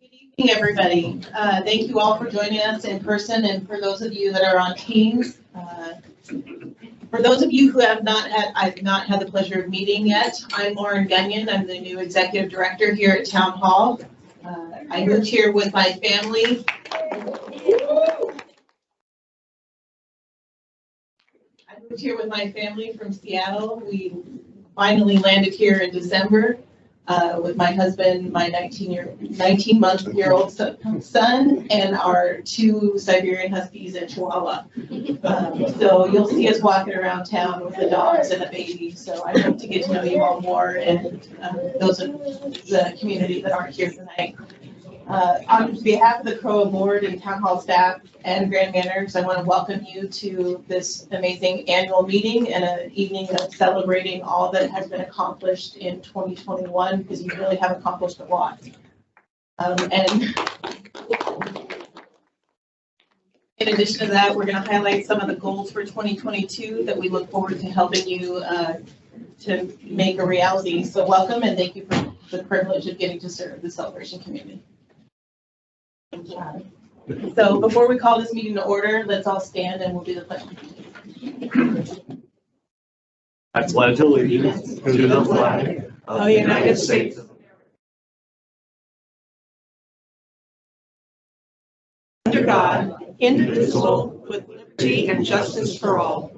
Good evening, everybody. Thank you all for joining us in person, and for those of you that are on Teams. For those of you who I've not had the pleasure of meeting yet, I'm Lauren Gunyon. I'm the new executive director here at Town Hall. I moved here with my family. From Seattle. We finally landed here in December with my husband, my 19-month-old son, and our 2 Siberian Huskies and Chihuahua. So you'll see us walking around town with the dogs and a baby. So I hope to get to know you all more, and those of the community that aren't here tonight. On behalf of the CROA board and town hall staff and Grand Manners, I want to welcome you to this amazing annual meeting and an evening of celebrating all that has been accomplished in 2021, because you really have accomplished a lot. And in addition to that, we're going to highlight some of the goals for 2022 that we look forward to helping you to make a reality. So welcome, and thank you for the privilege of getting to serve the celebration community. So before we call this meeting to order, let's all stand and we'll do the pledge. I pledge allegiance to the flag of the United States under God, indivisible, with liberty and justice for all.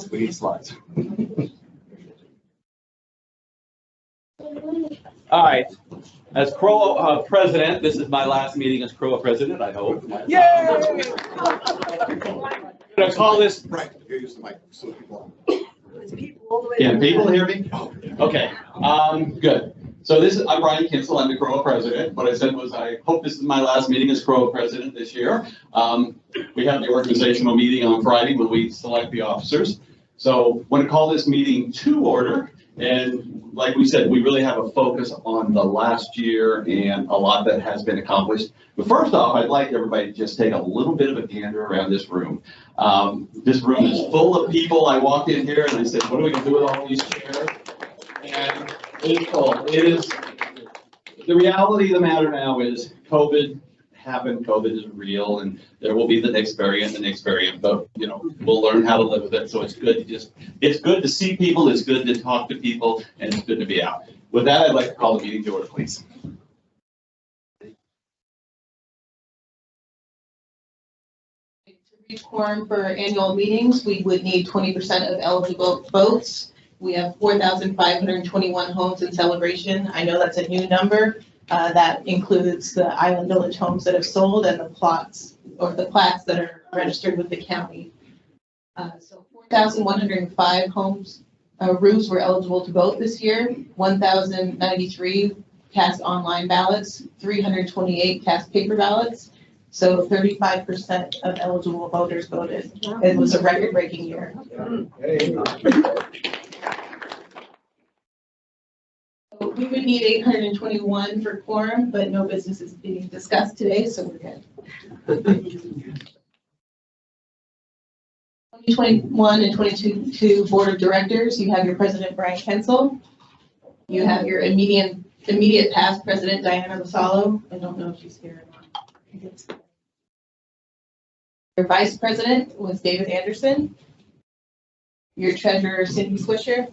Please slides. All right. As CROA president, this is my last meeting as CROA president, I hope. Yay! I'm going to call this. Right. Here, use the mic so people. Can people hear me? Okay. Good. So I'm Brian Kinsel. I'm the CROA president. What I said was I hope this is my last meeting as CROA president this year. We have the organizational meeting on Friday when we select the officers. So I want to call this meeting to order. And like we said, we really have a focus on the last year and a lot that has been accomplished. But first off, I'd like everybody to just take a little bit of a gander around this room. This room is full of people. I walked in here and I said, what are we going to do with all these chairs? And it's full. It is, the reality of the matter now is COVID happened, COVID is real, and there will be the next variant, but we'll learn how to live with it. So it's good to see people, it's good to talk to people, and it's good to be out. With that, I'd like to call the meeting to order, please. To reach quorum for annual meetings, we would need 20% of eligible votes. We have 4,521 homes in celebration. I know that's a new number. That includes the Island Village homes that have sold and the plots or the plats that are registered with the county. So 4,105 homes, roofs were eligible to vote this year. 1,093 cast online ballots, 328 cast paper ballots. So 35% of eligible voters voted. It was a record-breaking year. We would need 821 for quorum, but no business is being discussed today, so we're good. 2021 and 22 board of directors. You have your president, Brian Kinsel. You have your immediate past president, Diana Vassallo. I don't know if she's here or not. Your vice president was David Anderson. Your treasurer, Cindy Swisher.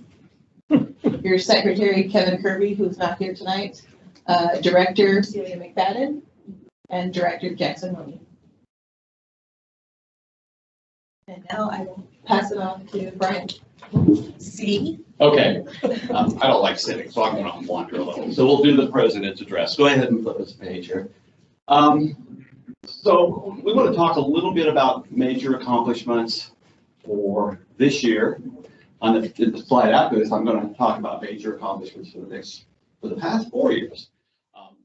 Your secretary, Kevin Kirby, who's not here tonight, director, Celia McFadden, and director, Jackson Mooney. And now I will pass it on to Brian. C. Okay. I don't like sitting, so I'm going to wander a little. So we'll do the president's address. Go ahead and flip this page here. So we want to talk a little bit about major accomplishments for this year. On the slide after this, I'm going to talk about major accomplishments for the past 4 years.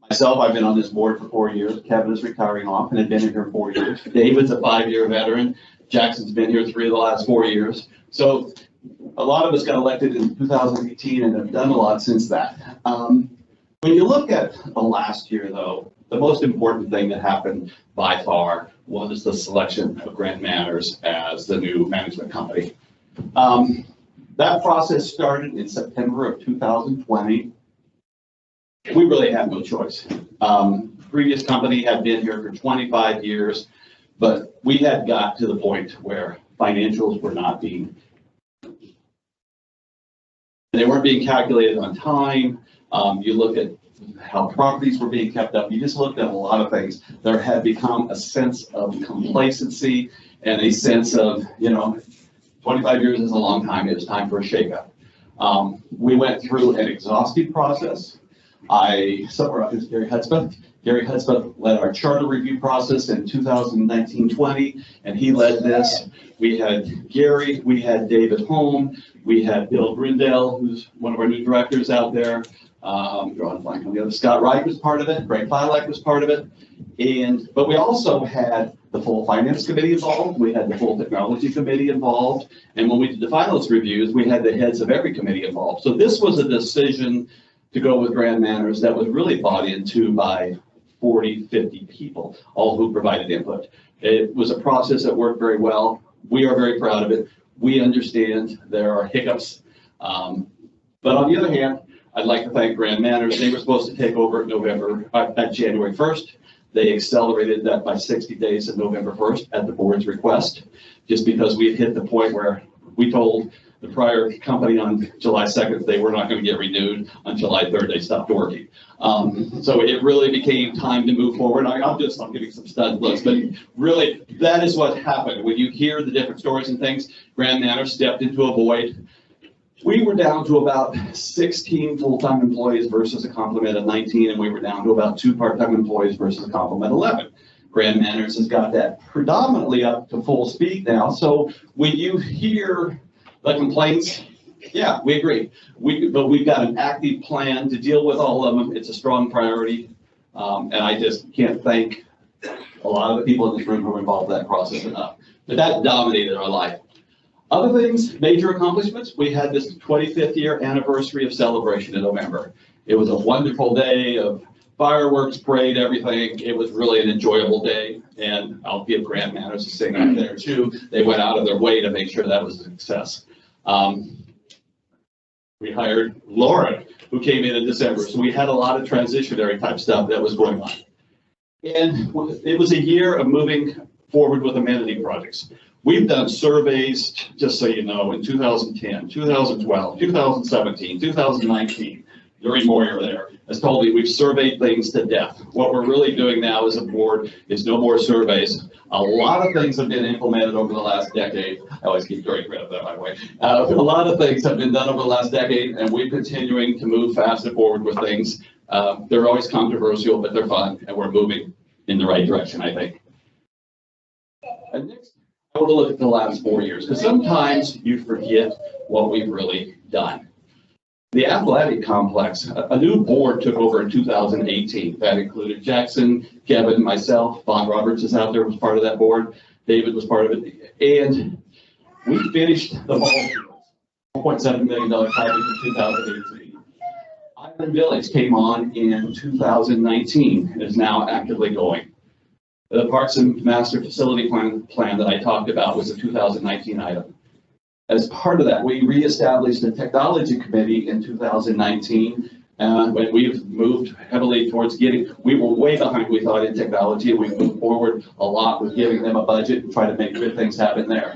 Myself, I've been on this board for 4 years. Kevin is retiring off and had been here 4 years. David's a 5-year veteran. Jackson's been here 3 of the last 4 years. So a lot of us got elected in 2018 and have done a lot since that. When you look at the last year, though, the most important thing that happened by far was the selection of Grand Manners as the new management company. that process started in September of 2020. We really had no choice. Previous company had been here for 25 years, but we had got to the point where financials were not being, they weren't being calculated on time. You look at how properties were being kept up. You just looked at a lot of things. There had become a sense of complacency and a sense of, 25 years is a long time. It was time for a shakeup. We went through an exhaustive process. Is Gary Hudspeth. Gary Hudspeth led our charter review process in 2019-20, and he led this. We had Gary, we had David Holm, we had Bill Grindell, who's one of our new directors out there. Drawing a blank on the other. Scott Wright was part of it. Greg Filak was part of it. But we also had the full finance committee involved. We had the full technology committee involved. And when we did the finalist reviews, we had the heads of every committee involved. So this was a decision to go with Grand Manners that was really bought into by 40, 50 people, all who provided input. It was a process that worked very well. We are very proud of it. We understand there are hiccups. But on the other hand, I'd like to thank Grand Manners. They were supposed to take over at January 1st. They accelerated that by 60 days to November 1st at the board's request, just because we had hit the point where we told the prior company on July 2nd they were not going to get renewed. On July 3rd, they stopped working. So it really became time to move forward. I'm giving some stud looks, but really that is what happened. When you hear the different stories and things, Grand Manners stepped into a void. We were down to about 16 full-time employees versus a complement of 19, and we were down to about 2 part-time employees versus a complement of 11. Grand Manners has got that predominantly up to full speed now. So when you hear the complaints, yeah, we agree. But we've got an active plan to deal with all of them. It's a strong priority. And I just can't thank a lot of the people in this room who were involved in that process enough. But that dominated our life. Other things, major accomplishments, we had this 25th year anniversary of celebration in November. It was a wonderful day of fireworks, parade, everything. It was really an enjoyable day, and I'll give Grand Manners a sing out there too. They went out of their way to make sure that was a success. We hired Laura, who came in December, so we had a lot of transitionary type stuff that was going on. And it was a year of moving forward with amenity projects. We've done surveys, just so you know, in 2010, 2012, 2017, 2019. During Moyer there has told me we've surveyed things to death. What we're really doing now as a board is no more surveys. A lot of things have been implemented over the last decade. I always keep very credit that, by the way. A lot of things have been done over the last decade, and we're continuing to move fast and forward with things. They're always controversial, but they're fun, and we're moving in the right direction, I think. And next, I want to look at the last 4 years, because sometimes you forget what we've really done. The athletic complex, a new board took over in 2018. That included Jackson, Kevin, myself, Von Roberts is out there, was part of that board. David was part of it. And we finished the ball fields, $4.7 million project in 2018. Island Village came on in 2019 and is now actively going. The Parks and Master Facility plan that I talked about was a 2019 item. As part of that, we reestablished the technology committee in 2019. When we've moved heavily towards we were way behind, we thought, in technology, and we moved forward a lot with giving them a budget and try to make good things happen there.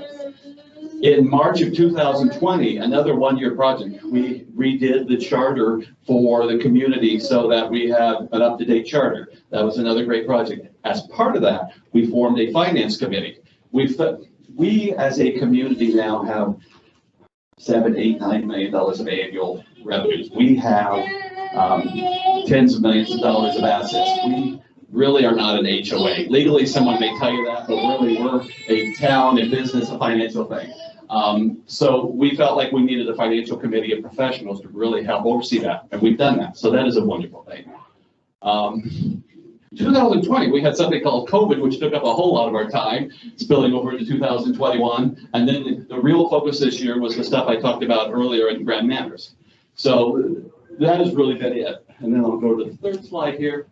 In March of 2020, another one-year project, we redid the charter for the community so that we have an up-to-date charter. That was another great project. As part of that, we formed a finance committee. We as a community now have $7, $8, $9 million of annual revenues. We have tens of millions of dollars of assets. We really are not an HOA. Legally, someone may tell you that, but really we're a town, a business, a financial thing. So we felt like we needed a financial committee of professionals to really help oversee that, and we've done that. So that is a wonderful thing. 2020, we had something called COVID, which took up a whole lot of our time, spilling over into 2021. And then the real focus this year was the stuff I talked about earlier in Grand Manners. So that has really been it. And then I'll go to the third slide here,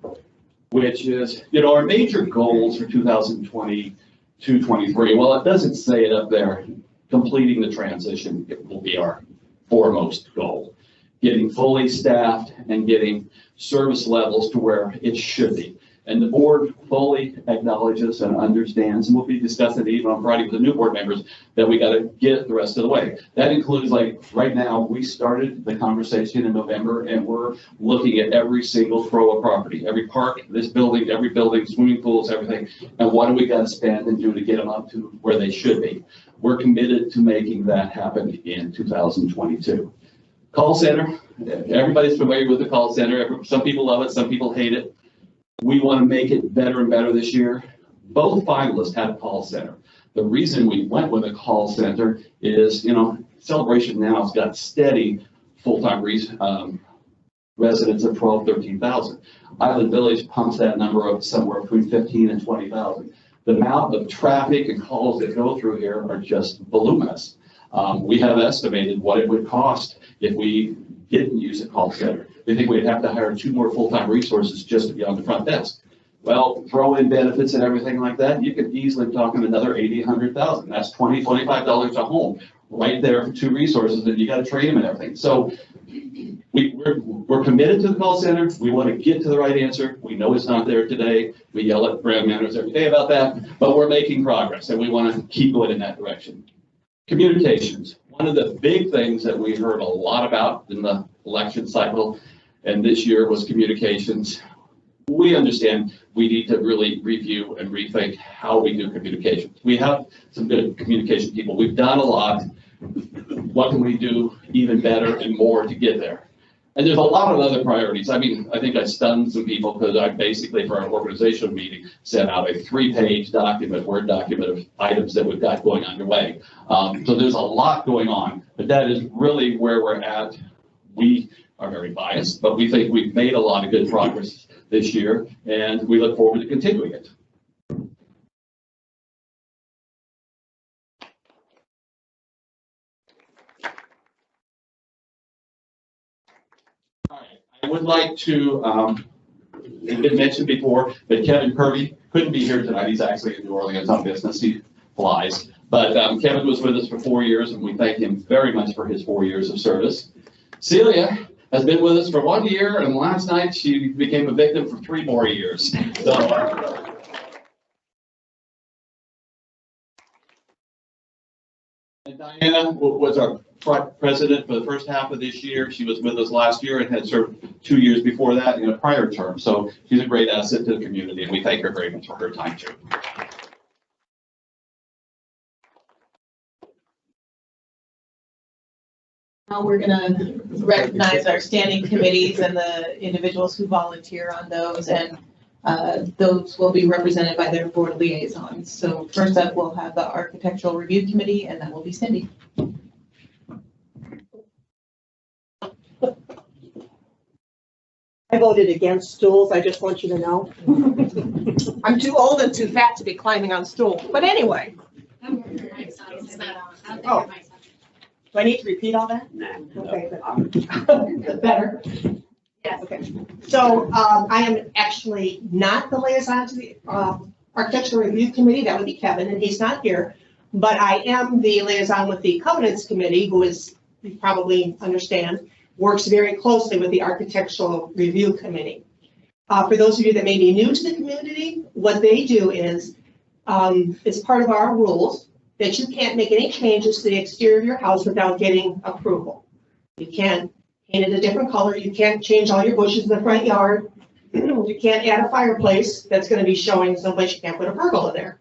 which is, our major goals for 2022-23. Well, it doesn't say it up there. Completing the transition, it will be our foremost goal. Getting fully staffed and getting service levels to where it should be. And the board fully acknowledges and understands, and we'll be discussing it even on Friday with the new board members, that we got to get the rest of the way. That includes, like, right now, we started the conversation in November, and we're looking at every single CROA property, every park, this building, every building, swimming pools, everything, and what do we got to spend and do to get them up to where they should be. We're committed to making that happen in 2022. Call center, everybody's familiar with the call center. Some people love it, some people hate it. We want to make it better and better this year. Both finalists had a call center. The reason we went with a call center is, Celebration now has got steady full-time residents of 12, 13,000. Island Village pumps that number up somewhere between 15 and 20,000. The amount of traffic and calls that go through here are just voluminous. We have estimated what it would cost if we didn't use a call center. They think we'd have to hire 2 more full-time resources just to be on the front desk. Well, throw in benefits and everything like that, you could easily talk in another $80,000, $100,000. That's $20, $25 a home right there for 2 resources, and you got to train them and everything. So we're committed to the call center. We want to get to the right answer. We know it's not there today. We yell at brand managers every day about that, but we're making progress, and we want to keep going in that direction. Communications. One of the big things that we heard a lot about in the election cycle and this year was communications. We understand we need to really review and rethink how we do communications. We have some good communication people. We've done a lot. What can we do even better and more to get there? And there's a lot of other priorities. I mean, I think I stunned some people because I basically, for our organizational meeting, sent out a 3-page document, Word document of items that we've got going underway. So there's a lot going on, but that is really where we're at. We are very biased, but we think we've made a lot of good progress this year, and we look forward to continuing it. All right. I would like to, it's been mentioned before, but Kevin Kirby couldn't be here tonight. He's actually in New Orleans on business. He flies. But Kevin was with us for 4 years, and we thank him very much for his 4 years of service. Celia has been with us for 1 year, and last night she became a victim for 3 more years. So, and Diana was our president for the first half of this year. She was with us last year and had served 2 years before that in a prior term. So she's a great asset to the community, and we thank her very much for her time too. Now we're going to recognize our standing committees and the individuals who volunteer on those, and those will be represented by their board liaisons. So first up, we'll have the Architectural Review Committee, and that will be Cindy. I voted against stools, I just want you to know. I'm too old and too fat to be climbing on stools, but anyway. Oh. Do I need to repeat all that? No. Okay, but better. Yes. Okay. So I am actually not the liaison to the Architectural Review Committee. That would be Kevin, and he's not here. But I am the liaison with the Covenants Committee, who is, you probably understand, works very closely with the Architectural Review Committee. For those of you that may be new to the community, what they do is, as part of our rules, that you can't make any changes to the exterior of your house without getting approval. You can't paint it a different color. You can't change all your bushes in the front yard. You can't add a fireplace that's going to be showing someplace you can't put a pergola there.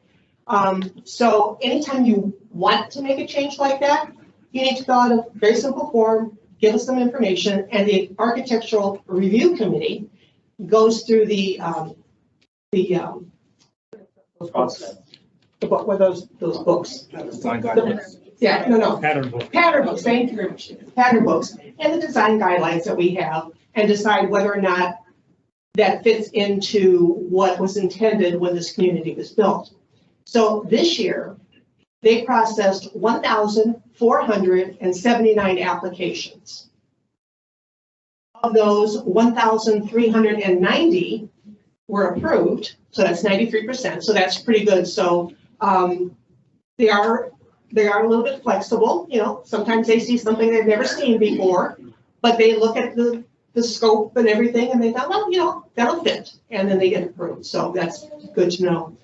So anytime you want to make a change like that, you need to fill out a very simple form, give us some information, and the Architectural Review Committee goes through process. What were those books? Design guidelines. Yeah, no. Pattern book. Pattern books, thank you very much. Pattern books and the design guidelines that we have, and decide whether or not that fits into what was intended when this community was built. So this year, they processed 1,479 applications. Of those, 1,390 were approved, so that's 93%, so that's pretty good. So they are they are a little bit flexible, you know, sometimes they see something they've never seen before, but they look at the scope and everything and they thought, well, you know, that'll fit, and then they get approved, so that's good to know.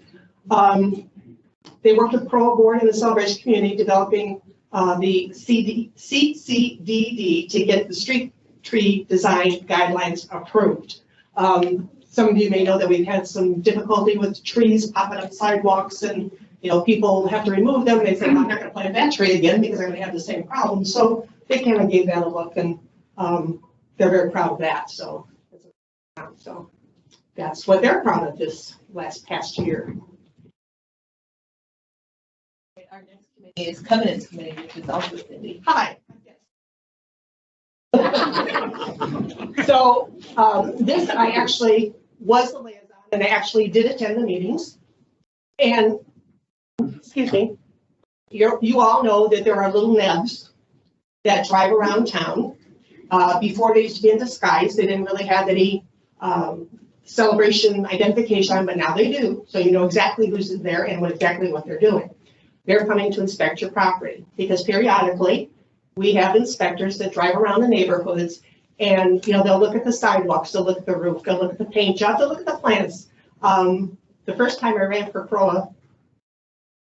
They worked with CROA board and the celebration community developing the CCDD to get the street tree design guidelines approved. Some of you may know that we've had some difficulty with trees popping up sidewalks, and you know, people have to remove them. They say, I'm not going to plant that tree again because I'm going to have the same problem. So they kind of gave that a look, and they're very proud of that. So that's what they're proud of this past year. Our next committee is Covenants Committee, which is also Cindy. Hi. So this, I actually was the liaison, and I actually did attend the meetings. And, excuse me, you all know that there are little nebs that drive around town. Before they used to be in disguise, they didn't really have any celebration identification, but now they do. So you know exactly who's there and exactly what they're doing. They're coming to inspect your property because periodically we have inspectors that drive around the neighborhoods, and you know, they'll look at the sidewalks, they'll look at the roof, they'll look at the paint job, they'll look at the plants. The first time I ran for CROA,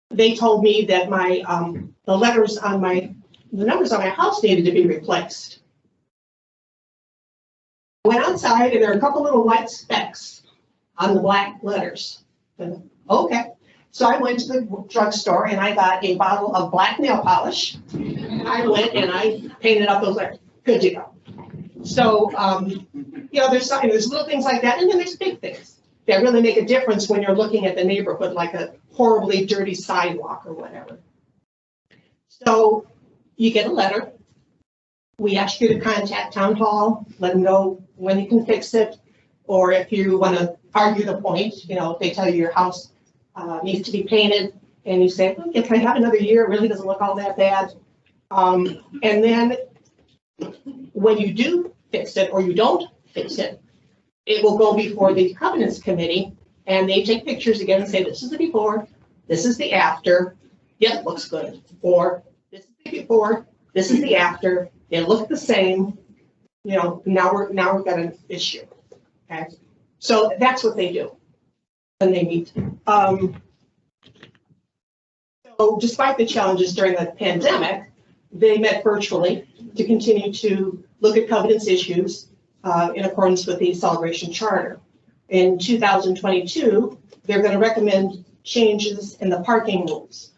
they told me that my the numbers on my house needed to be replaced. I went outside and there are a couple little white specks on the black letters. Okay. So I went to the drugstore and I got a bottle of black nail polish. And I went and I painted up those letters. Good to go. So, you know, there's little things like that. And then there's big things that really make a difference when you're looking at the neighborhood, like a horribly dirty sidewalk or whatever. So you get a letter. We ask you to contact town hall, let them know when you can fix it. Or if you want to argue the point, you know, if they tell you your house needs to be painted, and you say, okay, can I have another year? It really doesn't look all that bad. And then when you do fix it or you don't fix it, it will go before the covenants committee, and they take pictures again and say, this is the before, this is the after. Yeah, it looks good. Or this is the before, this is the after. They look the same. You know, now we've got an issue. Okay, so that's what they do when they meet. So despite the challenges during the pandemic, they met virtually to continue to look at covenants issues in accordance with the Celebration Charter. In 2022, they're going to recommend changes in the parking rules.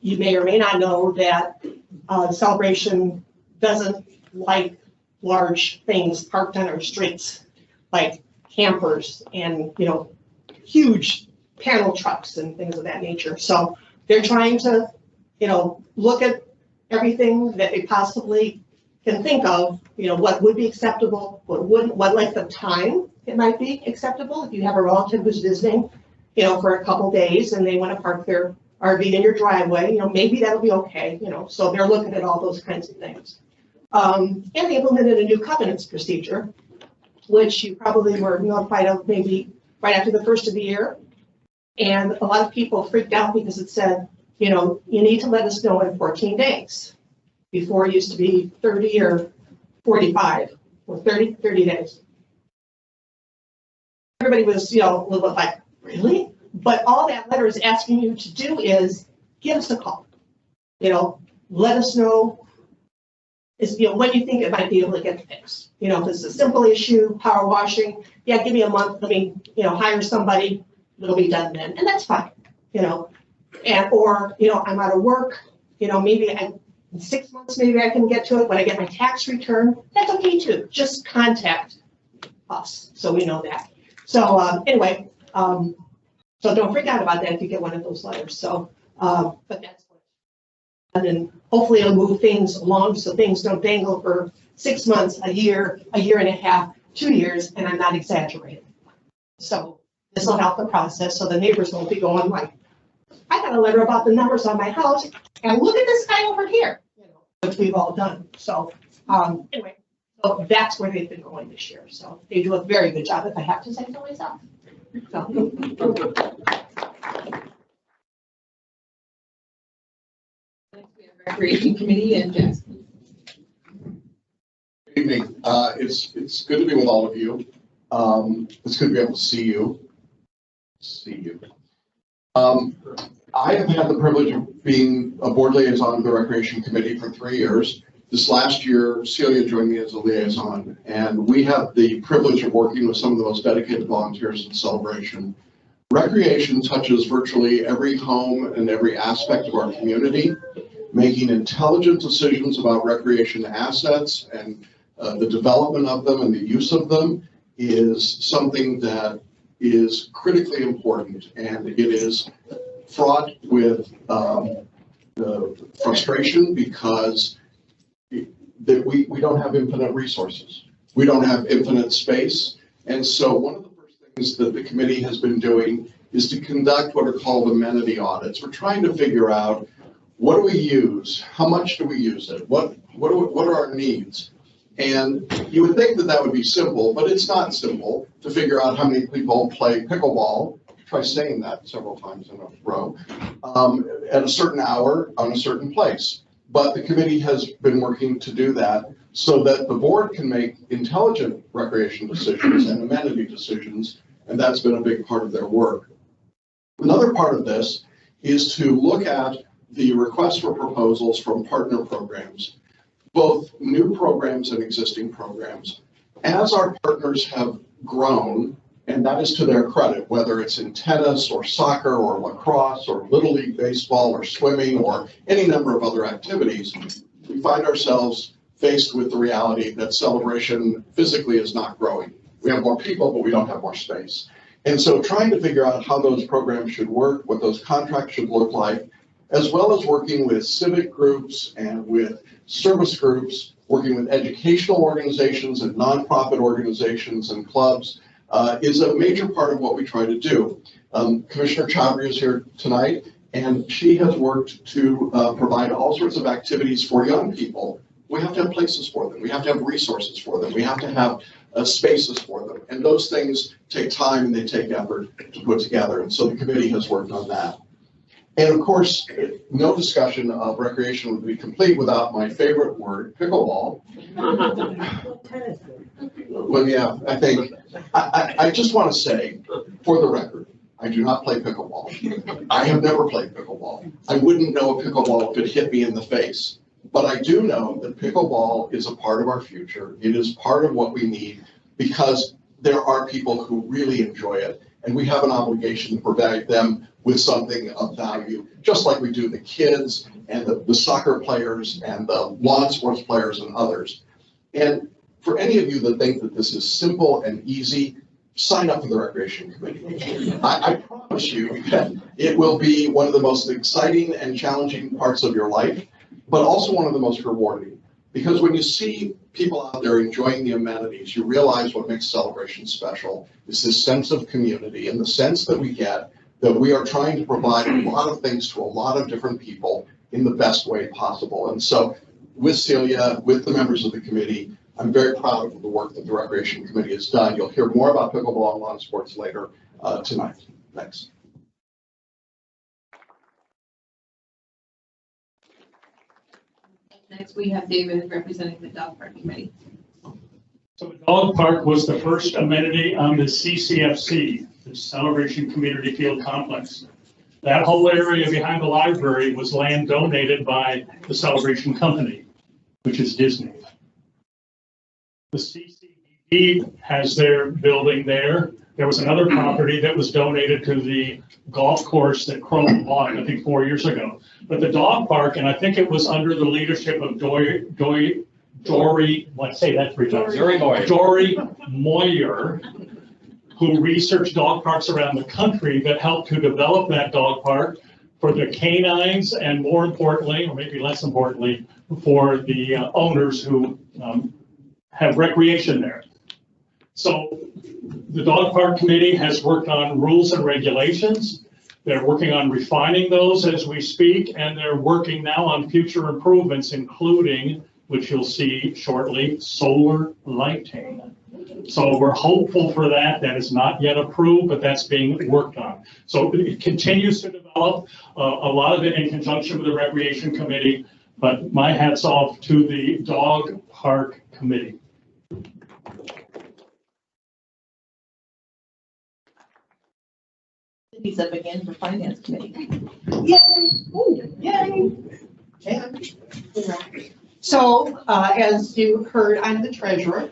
You may or may not know that Celebration doesn't like large things parked on our streets, like campers and, you know, huge panel trucks and things of that nature. So they're trying to, you know, look at everything that they possibly can think of, you know, what would be acceptable, what wouldn't, what length of time it might be acceptable. If you have a relative who's visiting, you know, for a couple days and they want to park their RV in your driveway, you know, maybe that'll be okay, you know. So they're looking at all those kinds of things. And they implemented a new covenants procedure, which you probably were notified of maybe right after the first of the year. And a lot of people freaked out because it said, you know, you need to let us know in 14 days. Before it used to be 30 or 45 or 30 days. Everybody was, you know, a little bit like, really? But all that letter is asking you to do is give us a call. You know, let us know you know, when you think it might be able to get fixed. You know, if it's a simple issue, power washing, yeah, give me a month, let me, you know, hire somebody, it'll be done then. And that's fine, you know. And, or, you know, I'm out of work, you know, maybe in 6 months, maybe I can get to it when I get my tax return. That's okay too. Just contact us so we know that. So anyway, so don't freak out about that if you get one of those letters. So, but that's what. And then hopefully it'll move things along so things don't dangle for 6 months, a year and a half, 2 years, and I'm not exaggerating. So this will help the process so the neighbors won't be going like, I got a letter about the numbers on my house, and look at this guy over here, you know, which we've all done. So anyway, so that's where they've been going this year. So they do a very good job, if I have to say so myself. So. Recreation Committee in Jackson. Good evening. It's good to be with all of you. It's good to be able to see you. I have had the privilege of being a board liaison to the Recreation Committee for 3 years. This last year, Celia joined me as a liaison, and we have the privilege of working with some of the most dedicated volunteers in Celebration. Recreation touches virtually every home and every aspect of our community, making intelligent decisions about recreation assets and the development of them and the use of them is something that is critically important, and it is fraught with frustration because we don't have infinite resources. We don't have infinite space. And so one of the first things that the committee has been doing is to conduct what are called amenity audits. We're trying to figure out, what do we use? How much do we use it? What are our needs? And you would think that that would be simple, but it's not simple to figure out how many people play pickleball. Try saying that several times in a row, at a certain hour on a certain place. But the committee has been working to do that so that the board can make intelligent recreation decisions and amenity decisions, and that's been a big part of their work. Another part of this is to look at the request for proposals from partner programs, both new programs and existing programs. As our partners have grown, and that is to their credit, whether it's in tennis or soccer or lacrosse or Little League baseball or swimming or any number of other activities, we find ourselves faced with the reality that Celebration physically is not growing. We have more people, but we don't have more space. And so trying to figure out how those programs should work, what those contracts should look like, as well as working with civic groups and with service groups, working with educational organizations and nonprofit organizations and clubs, is a major part of what we try to do. Commissioner Chaudhry is here tonight, and she has worked to provide all sorts of activities for young people. We have to have places for them. We have to have resources for them. We have to have spaces for them. And those things take time and they take effort to put together. And so the committee has worked on that. And of course, no discussion of recreation would be complete without my favorite word, pickleball. Well, yeah, I just want to say, for the record, I do not play pickleball. I have never played pickleball. I wouldn't know a pickleball if it hit me in the face. But I do know that pickleball is a part of our future. It is part of what we need because there are people who really enjoy it, and we have an obligation to provide them with something of value, just like we do the kids and the soccer players and the lawn sports players and others. And for any of you that think that this is simple and easy, sign up for the Recreation Committee. I promise you that it will be one of the most exciting and challenging parts of your life, but also one of the most rewarding. Because when you see people out there enjoying the amenities, you realize what makes Celebration special is this sense of community and the sense that we get that we are trying to provide a lot of things to a lot of different people in the best way possible. And so with Celia, with the members of the committee, I'm very proud of the work that the Recreation Committee has done. You'll hear more about pickleball and lawn sports later tonight. Thanks. Next, we have David representing the Dog Park Committee. So the dog park was the first amenity on the CCFC, the Celebration Community Field Complex. That whole area behind the library was land donated by the Celebration Company, which is Disney. The CCDD has their building there. There was another property that was donated to the golf course that CROA bought, I think 4 years ago. But the dog park, and I think it was under the leadership of Dory, let's say that 3 times. Dory Moyer, who researched dog parks around the country that helped to develop that dog park for the canines and more importantly, or maybe less importantly, for the owners who have recreation there. So the Dog Park Committee has worked on rules and regulations. They're working on refining those as we speak, and they're working now on future improvements, including, which you'll see shortly, solar lighting. So we're hopeful for that. That is not yet approved, but that's being worked on. So it continues to develop, a lot of it in conjunction with the Recreation Committee. But my hat's off to the dog park committee. He's up again for finance committee. Yay! Ooh, yay! Yeah. So, as you heard, I'm the treasurer,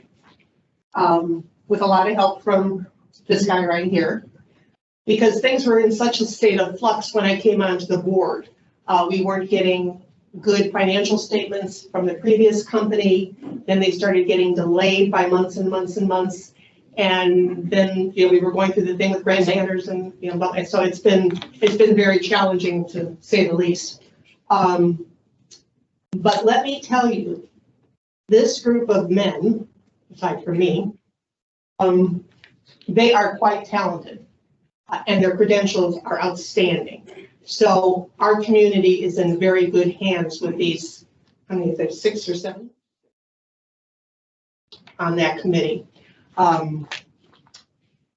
with a lot of help from this guy right here. Because things were in such a state of flux when I came onto the board. We weren't getting good financial statements from the previous company. Then they started getting delayed by months and months and months. And then, we were going through the thing with Grand Manners and, so it's been very challenging to say the least. But let me tell you, this group of men, aside from me, they are quite talented and their credentials are outstanding. So our community is in very good hands with these, how many is there, 6 or 7 on that committee.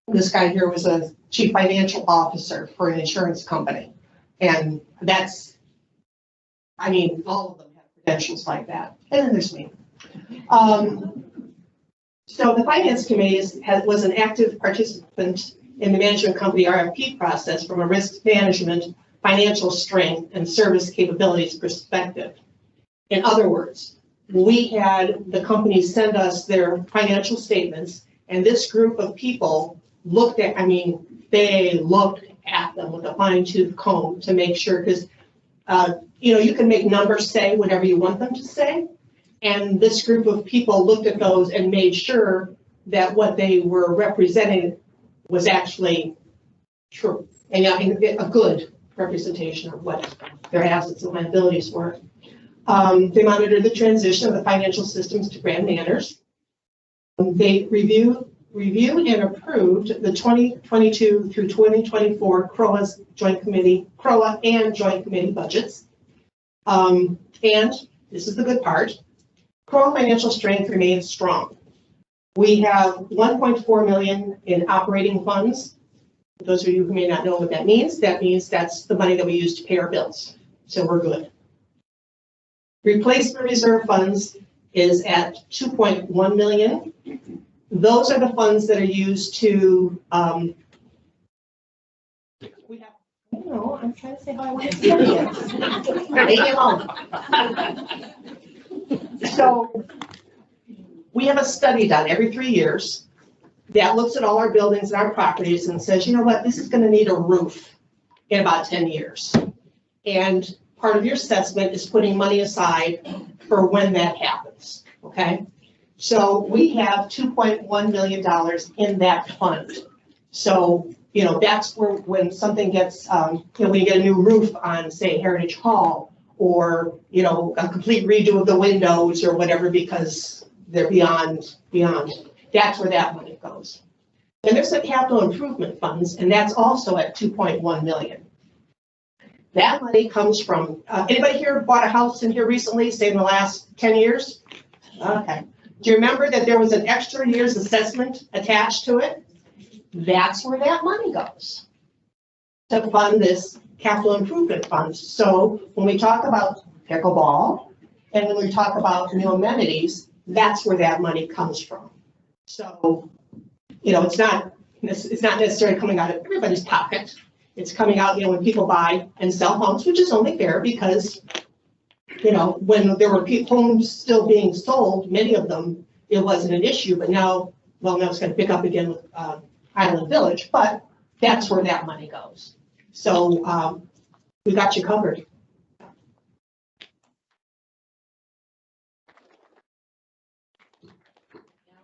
This guy here was a chief financial officer for an insurance company. And that's, all of them have credentials like that. And then there's me. So the finance committee was an active participant in the management company RFP process from a risk management, financial strength, and service capabilities perspective. In other words, we had the company send us their financial statements, and this group of people looked at, they looked at them with a fine-tooth comb to make sure, because, you can make numbers say whatever you want them to say. And this group of people looked at those and made sure that what they were representing was actually true. And a good representation of what their assets and liabilities were. They monitored the transition of the financial systems to Grand Manners. They reviewed and approved the 2022 through 2024 CROA and Joint Committee budgets. And this is the good part, CROA financial strength remains strong. We have 1.4 million in operating funds. For those of you who may not know what that means that's the money that we use to pay our bills. So we're good. Replacement reserve funds is at 2.1 million. Those are the funds that are used to, I'm trying to say how I want to say it. Leave me alone. So we have a study done every 3 years that looks at all our buildings and our properties and says, you know what, this is going to need a roof in about 10 years. And part of your assessment is putting money aside for when that happens, okay? So we have $2.1 million in that fund. So, that's where when something gets, when you get a new roof on, say, Heritage Hall, or, a complete redo of the windows or whatever, because they're beyond, that's where that money goes. And there's the capital improvement funds, and that's also at 2.1 million. That money comes from, anybody here bought a house in here recently, say in the last 10 years? Okay. Do you remember that there was an extra year's assessment attached to it? That's where that money goes to fund this capital improvement fund. So when we talk about pickleball and when we talk about new amenities, that's where that money comes from. So, it's not necessarily coming out of everybody's pocket. It's coming out, when people buy and sell homes, which is only fair because, when there were homes still being sold, many of them, it wasn't an issue, but now it's going to pick up again with Highland Village, but that's where that money goes. So we got you covered.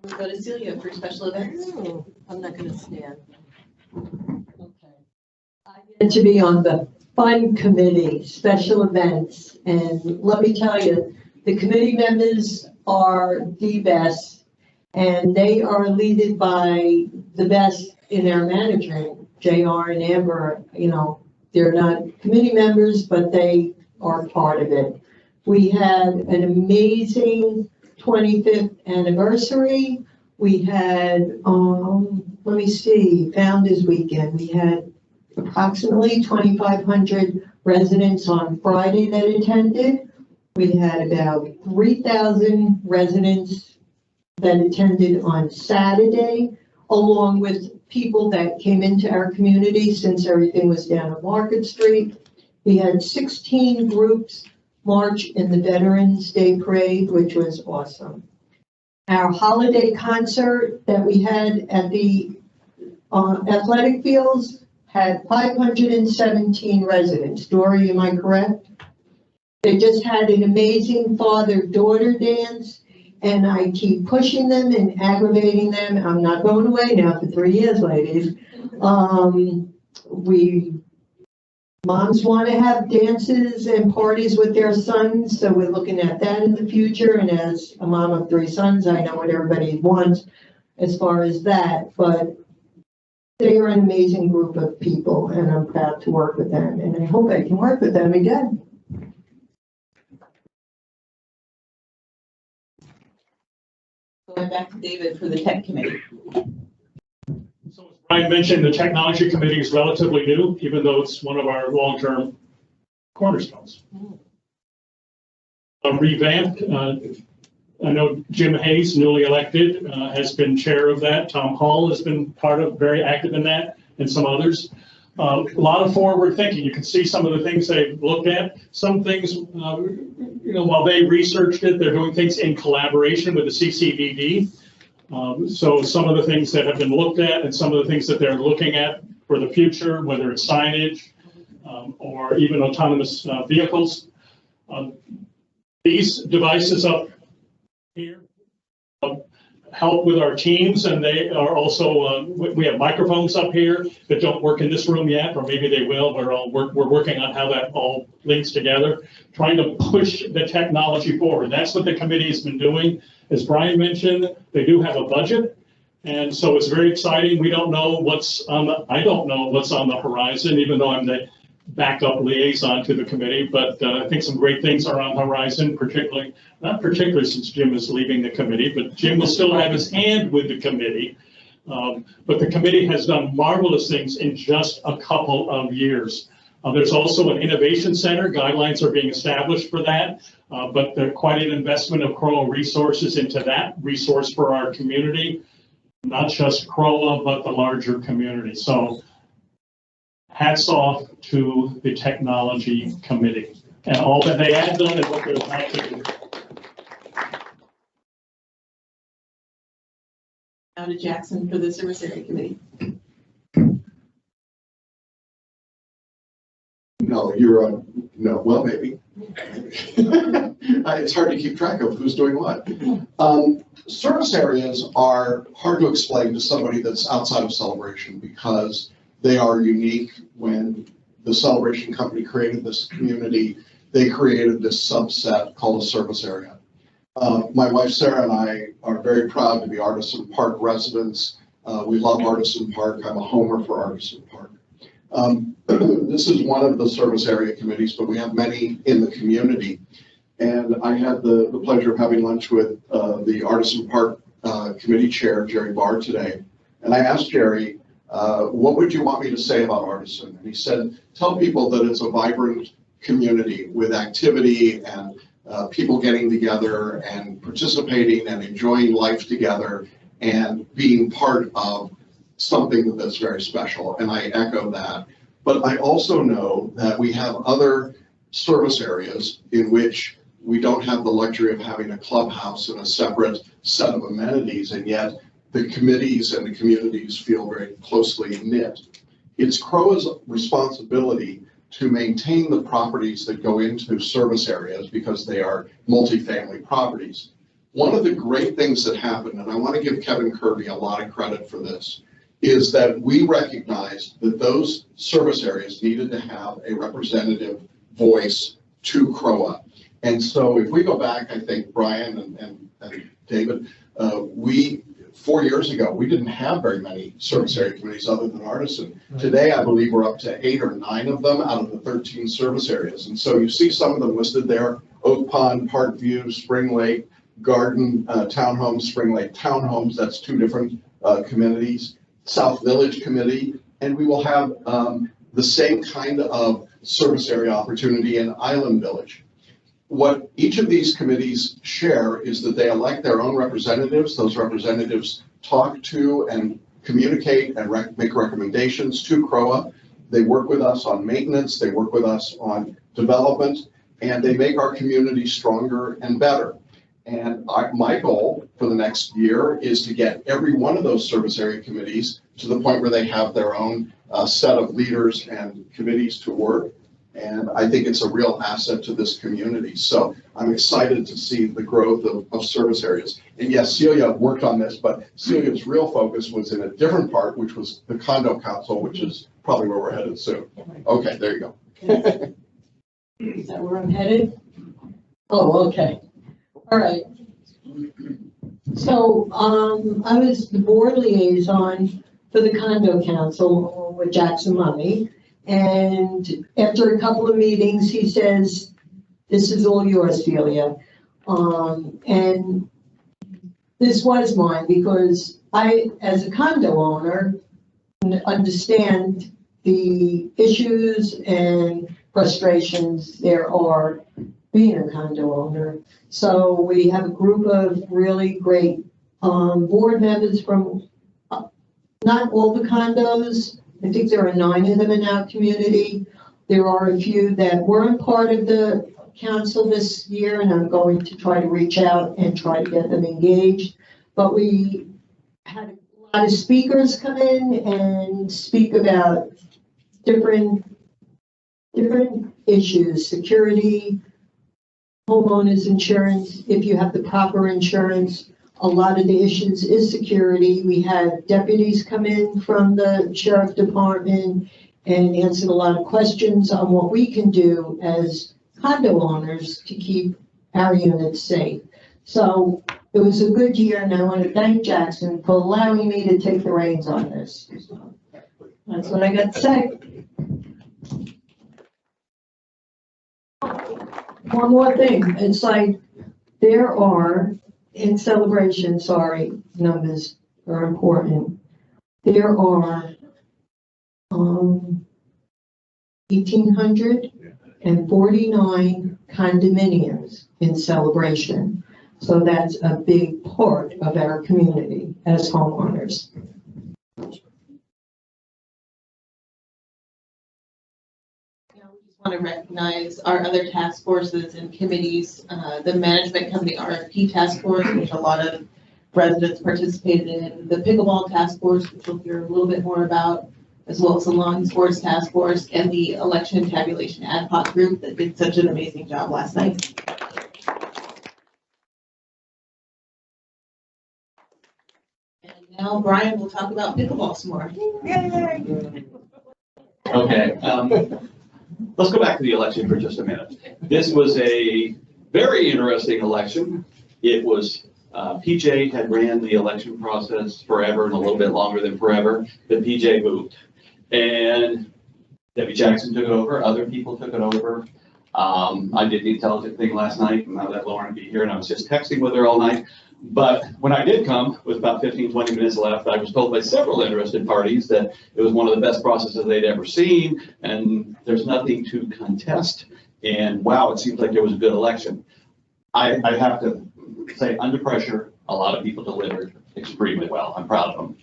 We'll go to Celia for special events. Oh, I'm not going to stand. Okay. I get to be on the fun committee, special events, and let me tell you, the committee members are the best, and they are led by the best in our management. JR and Amber, they're not committee members, but they are part of it. We had an amazing 25th anniversary. We had, Founders Weekend. We had approximately 2,500 residents on Friday that attended. We had about 3,000 residents that attended on Saturday, along with people that came into our community since everything was down on Market Street. We had 16 groups march in the Veterans Day Parade, which was awesome. Our holiday concert that we had at the athletic fields had 517 residents. Dory, am I correct? They just had an amazing father-daughter dance, and I keep pushing them and aggravating them. I'm not going away now for 3 years, ladies. Moms want to have dances and parties with their sons, so we're looking at that in the future. And as a mom of 3 sons, I know what everybody wants as far as that. But they are an amazing group of people, and I'm proud to work with them. And I hope I can work with them again. Going back to David for the tech committee. So as Brian mentioned, the technology committee is relatively new, even though it's one of our long-term cornerstones. Revamped, I know Jim Hayes, newly elected, has been chair of that. Tom Hall has been very active in that, and some others. A lot of forward thinking. You can see some of the things they've looked at. Some things, while they researched it, they're doing things in collaboration with the CCDD. So some of the things that have been looked at and some of the things that they're looking at for the future, whether it's signage or even autonomous vehicles. These devices up here help with our teams, and they are also, we have microphones up here that don't work in this room yet, or maybe they will. We're working on how that all links together, trying to push the technology forward. That's what the committee has been doing. As Brian mentioned, they do have a budget, and so it's very exciting. We don't know I don't know what's on the horizon, even though I'm the backup liaison to the committee, but I think some great things are on the horizon, not particularly since Jim is leaving the committee, but Jim will still have his hand with the committee. But the committee has done marvelous things in just a couple of years. There's also an innovation center. Guidelines are being established for that, but there's quite an investment of CROA resources into that resource for our community, not just CROA, but the larger community. So hats off to the technology committee and all that they have done and what they're about to do. Now to Jackson for the service area committee. No, no, well, maybe. It's hard to keep track of who's doing what. Service areas are hard to explain to somebody that's outside of Celebration because they are unique. When the Celebration company created this community, they created this subset called a service area. My wife Sarah and I are very proud to be Artisan Park residents. We love Artisan Park. I'm a homer for Artisan Park. This is one of the service area committees, but we have many in the community. And I had the pleasure of having lunch with the Artisan Park committee chair, Jerry Barr, today. And I asked Jerry, what would you want me to say about Artisan? And he said, tell people that it's a vibrant community with activity and people getting together and participating and enjoying life together and being part of something that's very special. And I echo that. But I also know that we have other service areas in which we don't have the luxury of having a clubhouse and a separate set of amenities, and yet the committees and the communities feel very closely knit. It's CROA's responsibility to maintain the properties that go into service areas because they are multifamily properties. One of the great things that happened, and I want to give Kevin Kirby a lot of credit for this, is that we recognized that those service areas needed to have a representative voice to CROA. And so if we go back, I think Brian and David, 4 years ago, we didn't have very many service area committees other than Artisan. Right. Today, I believe we're up to 8 or 9 of them out of the 13 service areas. And so you see some of them listed there: Oak Pond, Parkview, Spring Lake, Garden Townhomes, Spring Lake Townhomes. That's 2 different communities. South Village Committee, and we will have the same kind of service area opportunity in Island Village. what each of these committees share is that they elect their own representatives. Those representatives talk to and communicate and make recommendations to CROA. They work with us on maintenance, they work with us on development, and they make our community stronger and better. And my goal for the next year is to get every one of those service area committees to the point where they have their own set of leaders and committees to work. And I think it's a real asset to this community. So I'm excited to see the growth of service areas. And yes, Celia worked on this, but Celia's real focus was in a different part, which was the condo council, which is probably where we're headed soon. Okay, there you go. Is that where I'm headed? Oh, okay. All right. So, I was the board liaison for the condo council with Jackson Lummy. And after a couple of meetings, he says, "This is all yours, Celia." And this was mine because I, as a condo owner, understand the issues and frustrations there are being a condo owner. So we have a group of really great board members from not all the condos. I think there are 9 of them in our community. There are a few that weren't part of the council this year, and I'm going to try to reach out and try to get them engaged. But we had a lot of speakers come in and speak about different issues, security, homeowners insurance, if you have the proper insurance. A lot of the issues is security. We had deputies come in from the sheriff department and answered a lot of questions on what we can do as condo owners to keep our units safe. So it was a good year, and I want to thank Jackson for allowing me to take the reins on this. That's what I got to say. One more thing, it's like there are, in celebration, sorry, numbers are important. There are 1,849 condominiums in celebration. So that's a big part of our community as homeowners. Want to recognize our other task forces and committees, the management company RFP task force, which a lot of residents participated in, the pickleball task force, which we'll hear a little bit more about, as well as the lawn sports task force and the election tabulation ad hoc group that did such an amazing job last night. And now Brian will talk about pickleball some more. Yay! Okay. Let's go back to the election for just a minute. This was a very interesting election. It was, PJ had ran the election process forever and a little bit longer than forever, but PJ moved. And Debbie Jackson took it over, other people took it over. I did the intelligent thing last night, and I let Lauren be here, and I was just texting with her all night. But when I did come, with about 15, 20 minutes left, I was told by several interested parties that it was one of the best processes they'd ever seen, and there's nothing to contest. And wow, it seems like there was a good election. I have to say, under pressure, a lot of people delivered extremely well. I'm proud of them.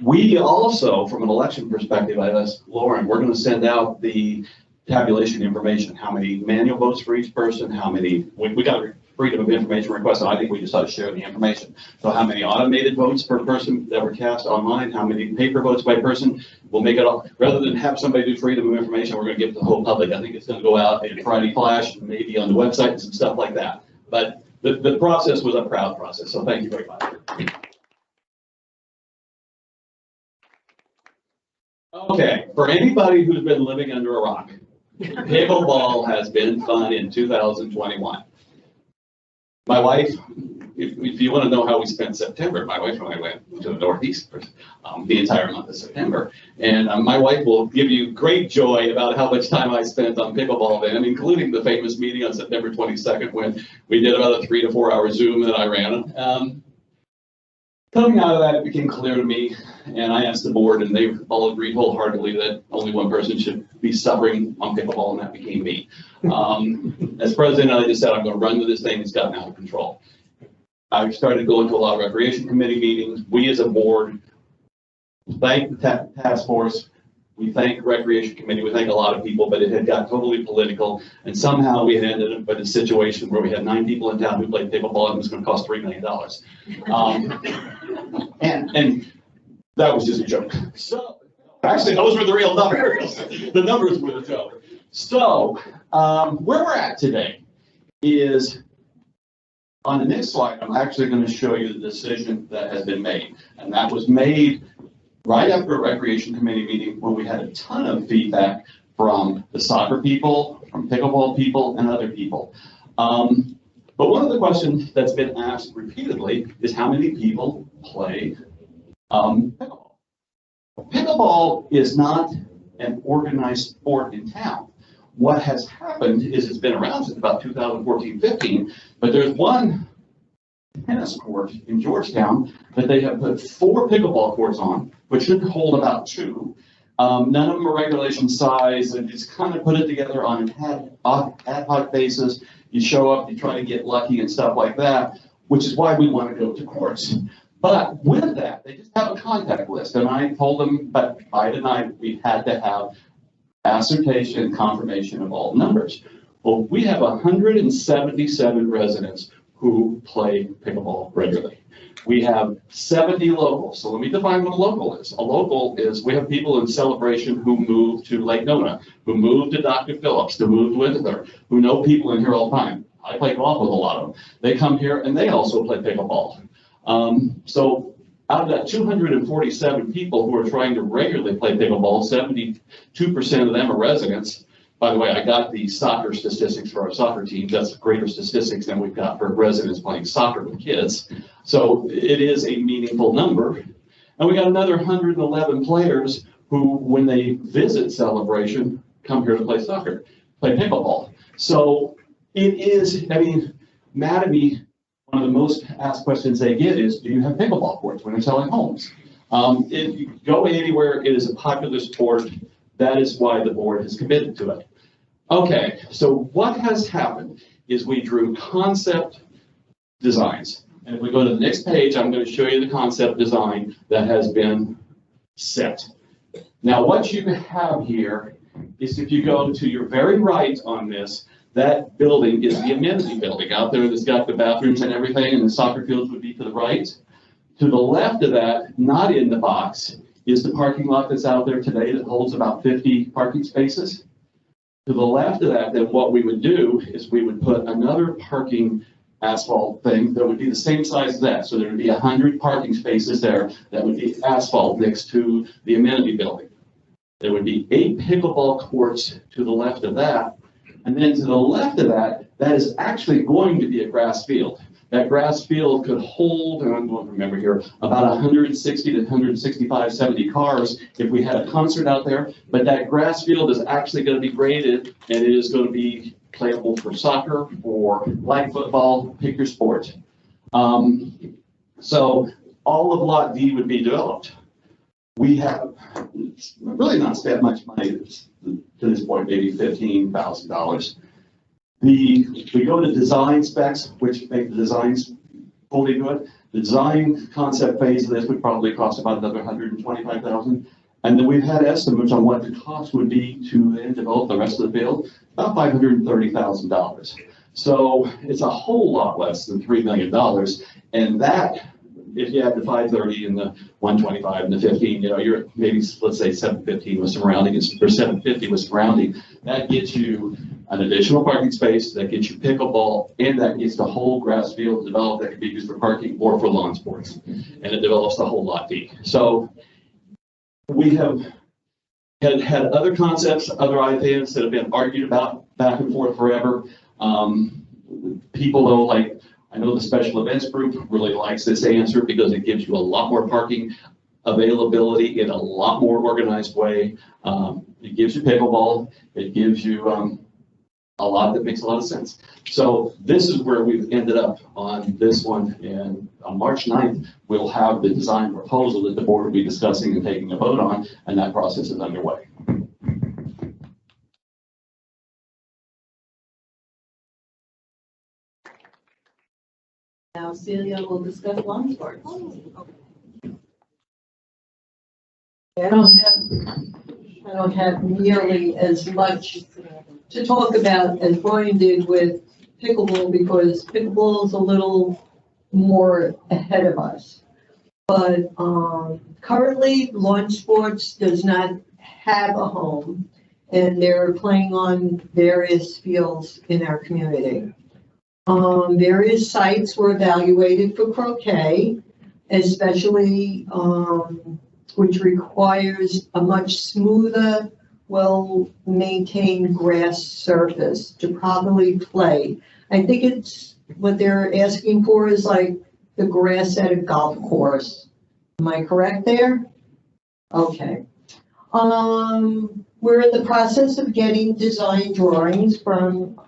We also, from an election perspective, I asked Lauren, we're going to send out the tabulation information, how many manual votes for each person, how many, we got freedom of information request, and I think we just ought to share the information. So how many automated votes per person that were cast online, how many paper votes by person, we'll make it all, rather than have somebody do freedom of information, we're going to give it to the whole public. I think it's going to go out in Friday Flash, maybe on the website and some stuff like that. But the process was a proud process, so thank you very much. Okay, for anybody who's been living under a rock, pickleball has been fun in 2021. My wife, if you want to know how we spent September, my wife and I went to the Northeast for the entire month of September. And my wife will give you great joy about how much time I spent on pickleball then, including the famous meeting on September 22nd when we did about a 3 to 4 hour Zoom that I ran. Coming out of that, it became clear to me, and I asked the board, and they all agreed wholeheartedly that only one person should be suffering on pickleball, and that became me. As president, I just said, I'm going to run with this thing. It's gotten out of control. I started going to a lot of recreation committee meetings. We as a board thank the task force. We thank recreation committee. We thank a lot of people, but it had got totally political. And somehow we had ended up in a situation where we had 9 people in town who played pickleball and it was going to cost $3 million. And that was just a joke. So actually, those were the real numbers. The numbers were the joke. So where we're at today is, on the next slide, I'm actually going to show you the decision that has been made. And that was made right after a recreation committee meeting where we had a ton of feedback from the soccer people, from pickleball people, and other people. But one of the questions that's been asked repeatedly is how many people play pickleball. Pickleball is not an organized sport in town. What has happened is it's been around since about 2014-15, but there's one tennis court in Georgetown that they have put 4 pickleball courts on, which should hold about 2. None of them are regulation size, and just kind of put it together on an ad hoc basis. You show up, you try to get lucky and stuff like that, which is why we want to go to courts. But with that, they just have a contact list, and I told them, but by tonight we had to have assertion, confirmation of all numbers. Well, we have 177 residents who play pickleball regularly. We have 70 locals. So let me define what a local is. A local is, we have people in Celebration who move to Lake Nona, who move to Dr. Phillips, who move to Winterthur, who know people in here all the time. I play golf with a lot of them. They come here and they also play pickleball. So out of that 247 people who are trying to regularly play pickleball, 72% of them are residents. By the way, I got the soccer statistics for our soccer team. That's greater statistics than we've got for residents playing soccer with kids. So it is a meaningful number. And we got another 111 players who, when they visit Celebration, come here to play soccer, play pickleball. So it is, I mean, Mattamy, one of the most asked questions they get is, do you have pickleball courts when they're selling homes? If you go anywhere, it is a popular sport. That is why the board has committed to it. Okay, so what has happened is we drew concept designs. And if we go to the next page, I'm going to show you the concept design that has been set. Now, what you have here is, if you go to your very right on this, that building is the amenity building out there that's got the bathrooms and everything, and the soccer fields would be to the right. To the left of that, not in the box, is the parking lot that's out there today that holds about 50 parking spaces. To the left of that, then what we would do is we would put another parking asphalt thing that would be the same size as that. So there would be 100 parking spaces there that would be asphalt next to the amenity building. There would be 8 pickleball courts to the left of that. And then to the left of that, that is actually going to be a grass field. That grass field could hold, and I'm going to remember here, about 160 to 165, 70 cars if we had a concert out there. But that grass field is actually going to be graded, and it is going to be playable for soccer, for flag football, pick your sport. So all of Lot D would be developed. We have really not spent much money to this point, maybe $15,000. We go to design specs, which make the designs fully good. The design concept phase of this would probably cost about another $125,000. And then we've had estimates on what the cost would be to then develop the rest of the field, about $530,000. So it's a whole lot less than $3 million. And that, if you add the 530 and the 125 and the 15, you know, you're maybe, let's say 715 with some rounding, or 750 with some rounding. That gets you an additional parking space, that gets you pickleball, and that gets the whole grass field developed that can be used for parking or for lawn sports. And it develops the whole lot D. So we have had other concepts, other ideas that have been argued about back and forth forever. People though, like, I know the special events group really likes this answer because it gives you a lot more parking availability in a lot more organized way. It gives you pickleball. It gives you that makes a lot of sense. So this is where we've ended up on this one, and on March 9th, we'll have the design proposal that the board will be discussing and taking a vote on, and that process is underway. Now Celia will discuss lawn sports. I don't have nearly as much to talk about as Brian did with pickleball, because pickleball is a little more ahead of us. But currently, lawn sports does not have a home, and they're playing on various fields in our community. Various sites were evaluated for croquet, especially which requires a much smoother, well-maintained grass surface to properly play. I think it's what they're asking for is like the grass at a golf course. Am I correct there? Okay. We're in the process of getting design drawings from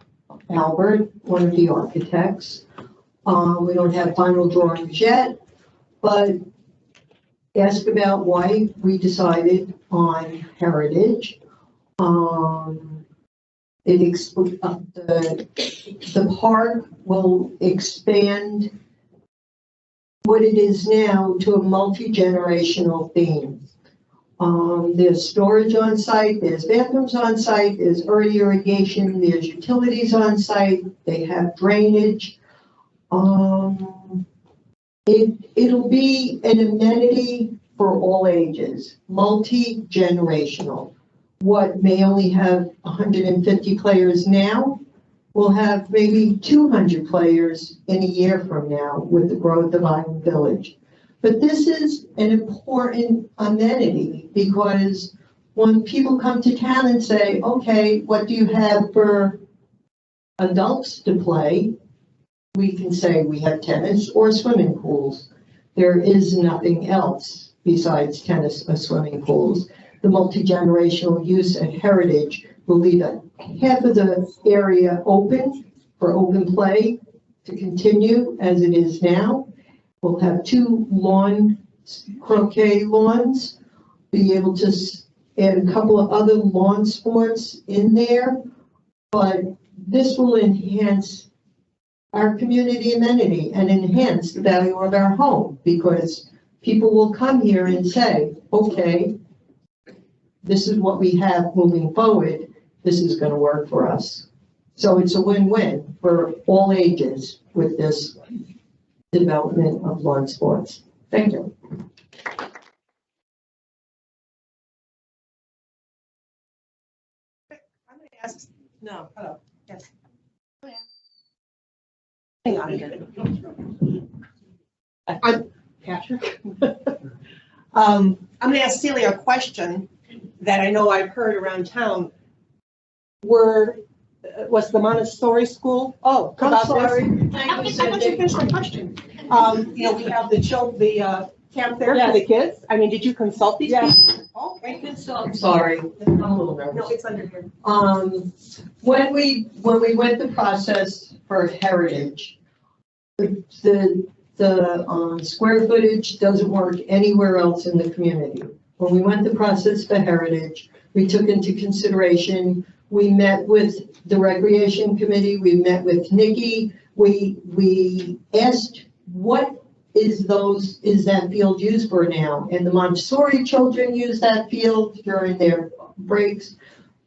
Albert, one of the architects. We don't have final drawings yet, but ask about why we decided on heritage. The park will expand what it is now to a multi-generational theme. There's storage on site, there's bathrooms on site, there's early irrigation, there's utilities on site, they have drainage. It'll be an amenity for all ages, multi-generational. What may only have 150 players now will have maybe 200 players in a year from now with the growth of Island Village. But this is an important amenity because when people come to town and say, okay, what do you have for adults to play? We can say we have tennis or swimming pools. There is nothing else besides tennis or swimming pools. The multi-generational use at Heritage will leave half of the area open for open play to continue as it is now. We'll have 2 lawn croquet lawns, be able to add a couple of other lawn sports in there, but this will enhance our community amenity and enhance the value of our home because people will come here and say, okay, this is what we have moving forward. This is going to work for us. So it's a win-win for all ages with this development of lawn sports. Thank you. I'm going to ask, no, hello, yes. Hang on a minute. I'm Patrick. I'm going to ask Celia a question that I know I've heard around town. Was the Montessori school? Oh, I'm sorry. How did you finish my question? We have the camp there for the kids. I mean, did you consult these people? Okay. I'm sorry. I'm a little nervous. No, it's under here. When we went the process for Heritage, the square footage doesn't work anywhere else in the community. When we went the process for Heritage, we took into consideration, we met with the Recreation Committee, we met with Nikki, we asked what is that field used for now? And the Montessori children use that field during their breaks.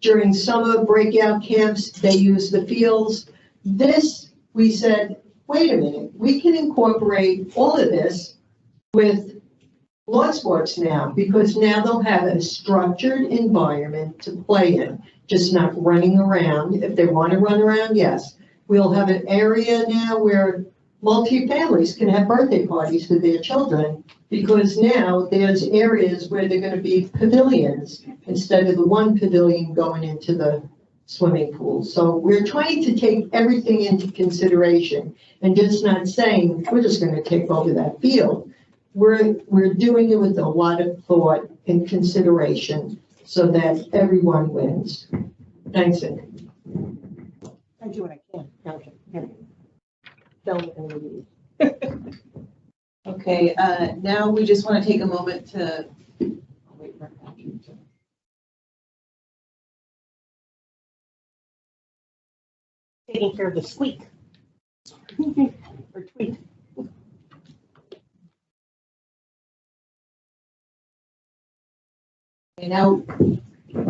During summer breakout camps, they use the fields. This, we said, wait a minute, we can incorporate all of this with lawn sports now, because now they'll have a structured environment to play in, just not running around. If they want to run around, yes. We'll have an area now where multi-families can have birthday parties for their children, because now there's areas where they're going to be pavilions instead of the one pavilion going into the swimming pool. So we're trying to take everything into consideration and just not saying, we're just going to take over that field. We're doing it with a lot of thought and consideration so that everyone wins. Thanks, Cindy. I do what I can. Okay. Here. Don't interview. Okay, now we just want to take a moment to, Taking care of the squeak. Or tweet. now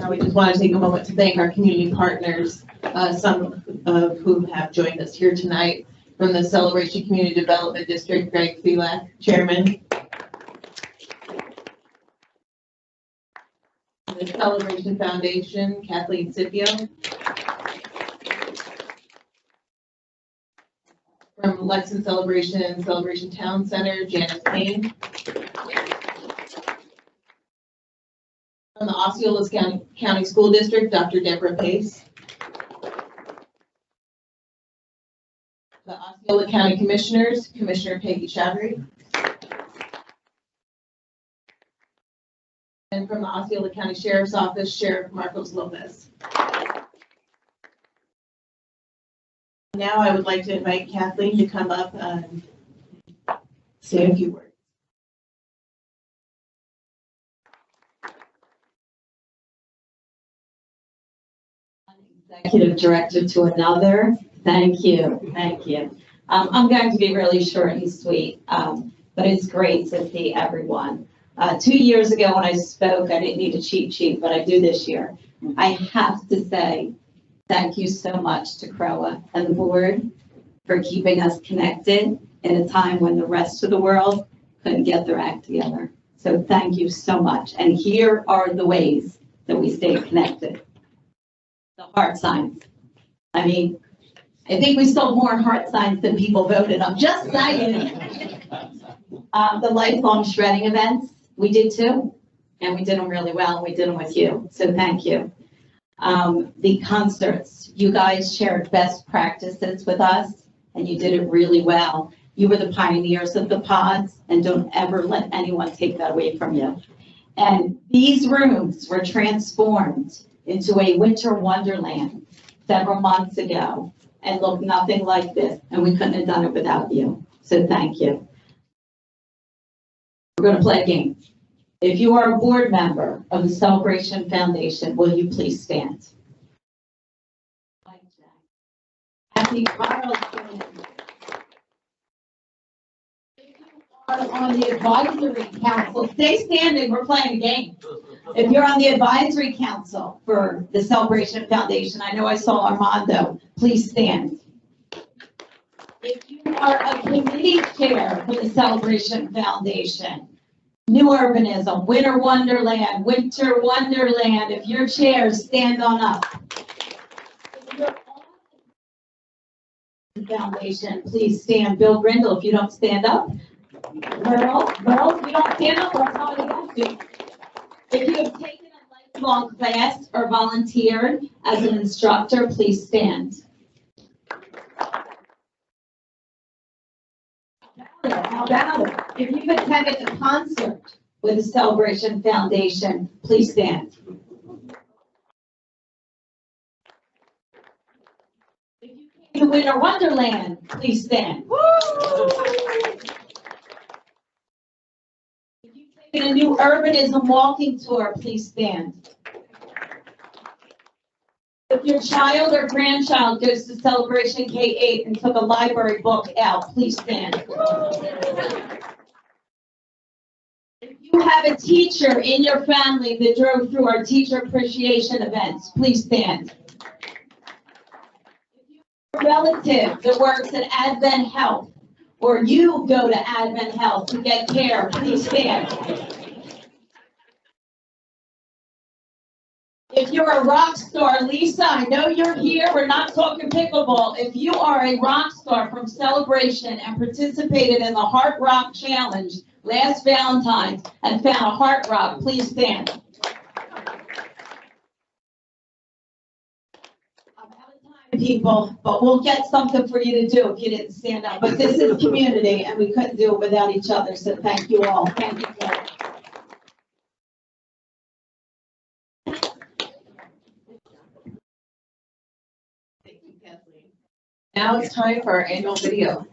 we just want to take a moment to thank our community partners, some of whom have joined us here tonight. From the Celebration Community Development District, Greg Felak, Chairman. The Celebration Foundation, Kathleen Scipio. From Lexington Celebration and Celebration Town Center, Janice Payne. From the Osceola County School District, Dr. Deborah Pace. The Osceola County Commissioners, Commissioner Peggy Chabry. And from the Osceola County Sheriff's Office, Sheriff Marcos Lopez. Now I would like to invite Kathleen to come up and say a few words. Executive director to another. Thank you. Thank you. I'm going to be really short and sweet, but it's great to see everyone. 2 years ago when I spoke, I didn't need a cheat sheet, but I do this year. I have to say thank you so much to CROA and the board for keeping us connected in a time when the rest of the world couldn't get their act together. So thank you so much. And here are the ways that we stay connected. The heart signs. I mean, I think we sold more heart signs than people voted on. Just saying. The lifelong shredding events, we did too. And we did them really well. And we did them with you. So thank you. The concerts, you guys shared best practices with us. And you did it really well. You were the pioneers of the pods. And don't ever let anyone take that away from you. And these rooms were transformed into a winter wonderland several months ago and looked nothing like this, and we couldn't have done it without you. So thank you. We're going to play a game. If you are a board member of the Celebration Foundation, will you please stand? Happy Carlson. If you are on the advisory council, stay standing, we're playing a game. If you're on the advisory council for the Celebration Foundation, I know I saw Armando, please stand. If you are a committee chair for the Celebration Foundation, New Urbanism, Winter Wonderland, if your chairs, stand on up. If you're on the Foundation, please stand. Bill Grindle, if you don't stand up. Merle, if you don't stand up, I'll tell you to. If you have taken a lifelong class or volunteered as an instructor, please stand. How about it? If you've attended a concert with the Celebration Foundation, please stand. If you came to Winter Wonderland, please stand. Woo! In a New Urbanism walking tour, please stand. If your child or grandchild goes to Celebration K-8 and took a library book out, please stand. If you have a teacher in your family that drove through our teacher appreciation events, please stand. If you have a relative that works at Advent Health, or you go to Advent Health to get care, please stand. If you're a rock star, Lisa, I know you're here. We're not talking pickleball. If you are a rock star from Celebration and participated in the Heart Rock Challenge last Valentine's and found a heart rock, please stand. I'm out of time, people, but we'll get something for you to do if you didn't stand up. But this is community, and we couldn't do it without each other. So thank you all. Thank you. Thank you, Kathleen. Now it's time for our annual video.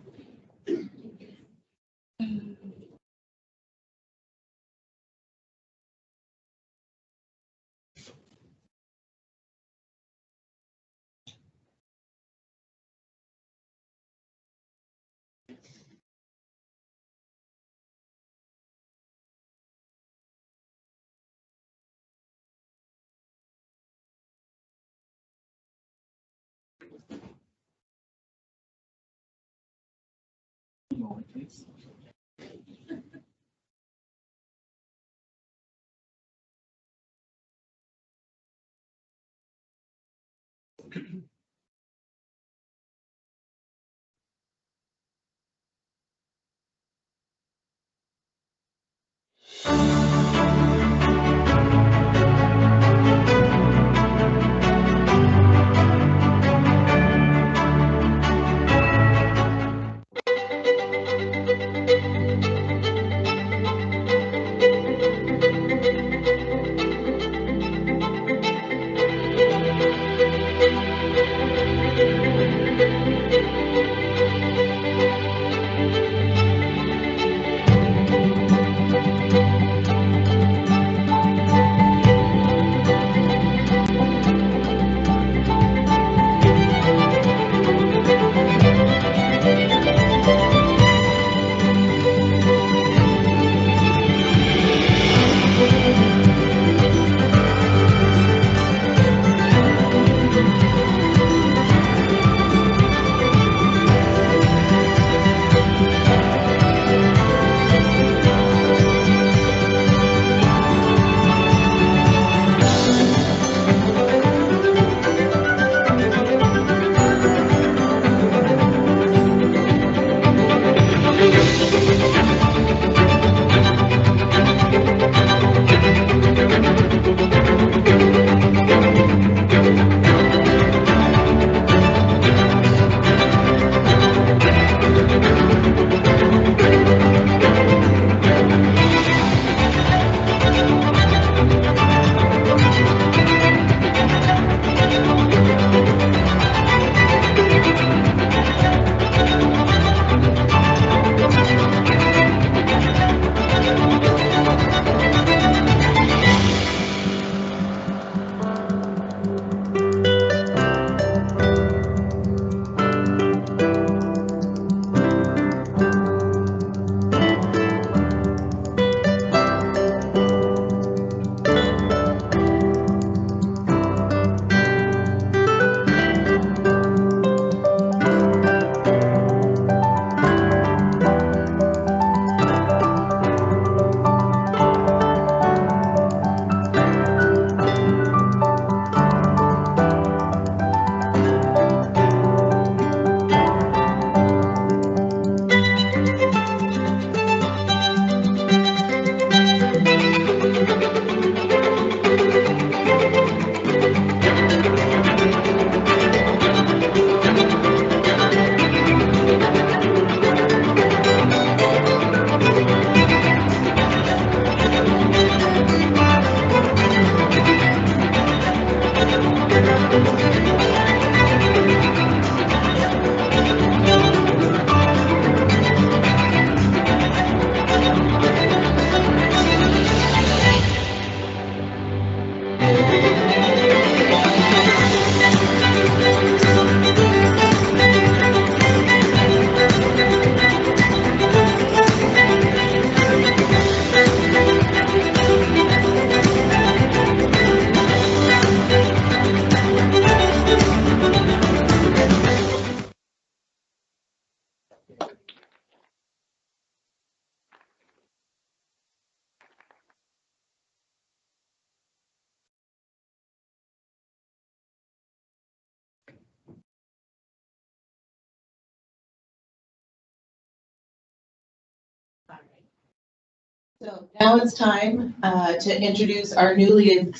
So now it's time to introduce our newly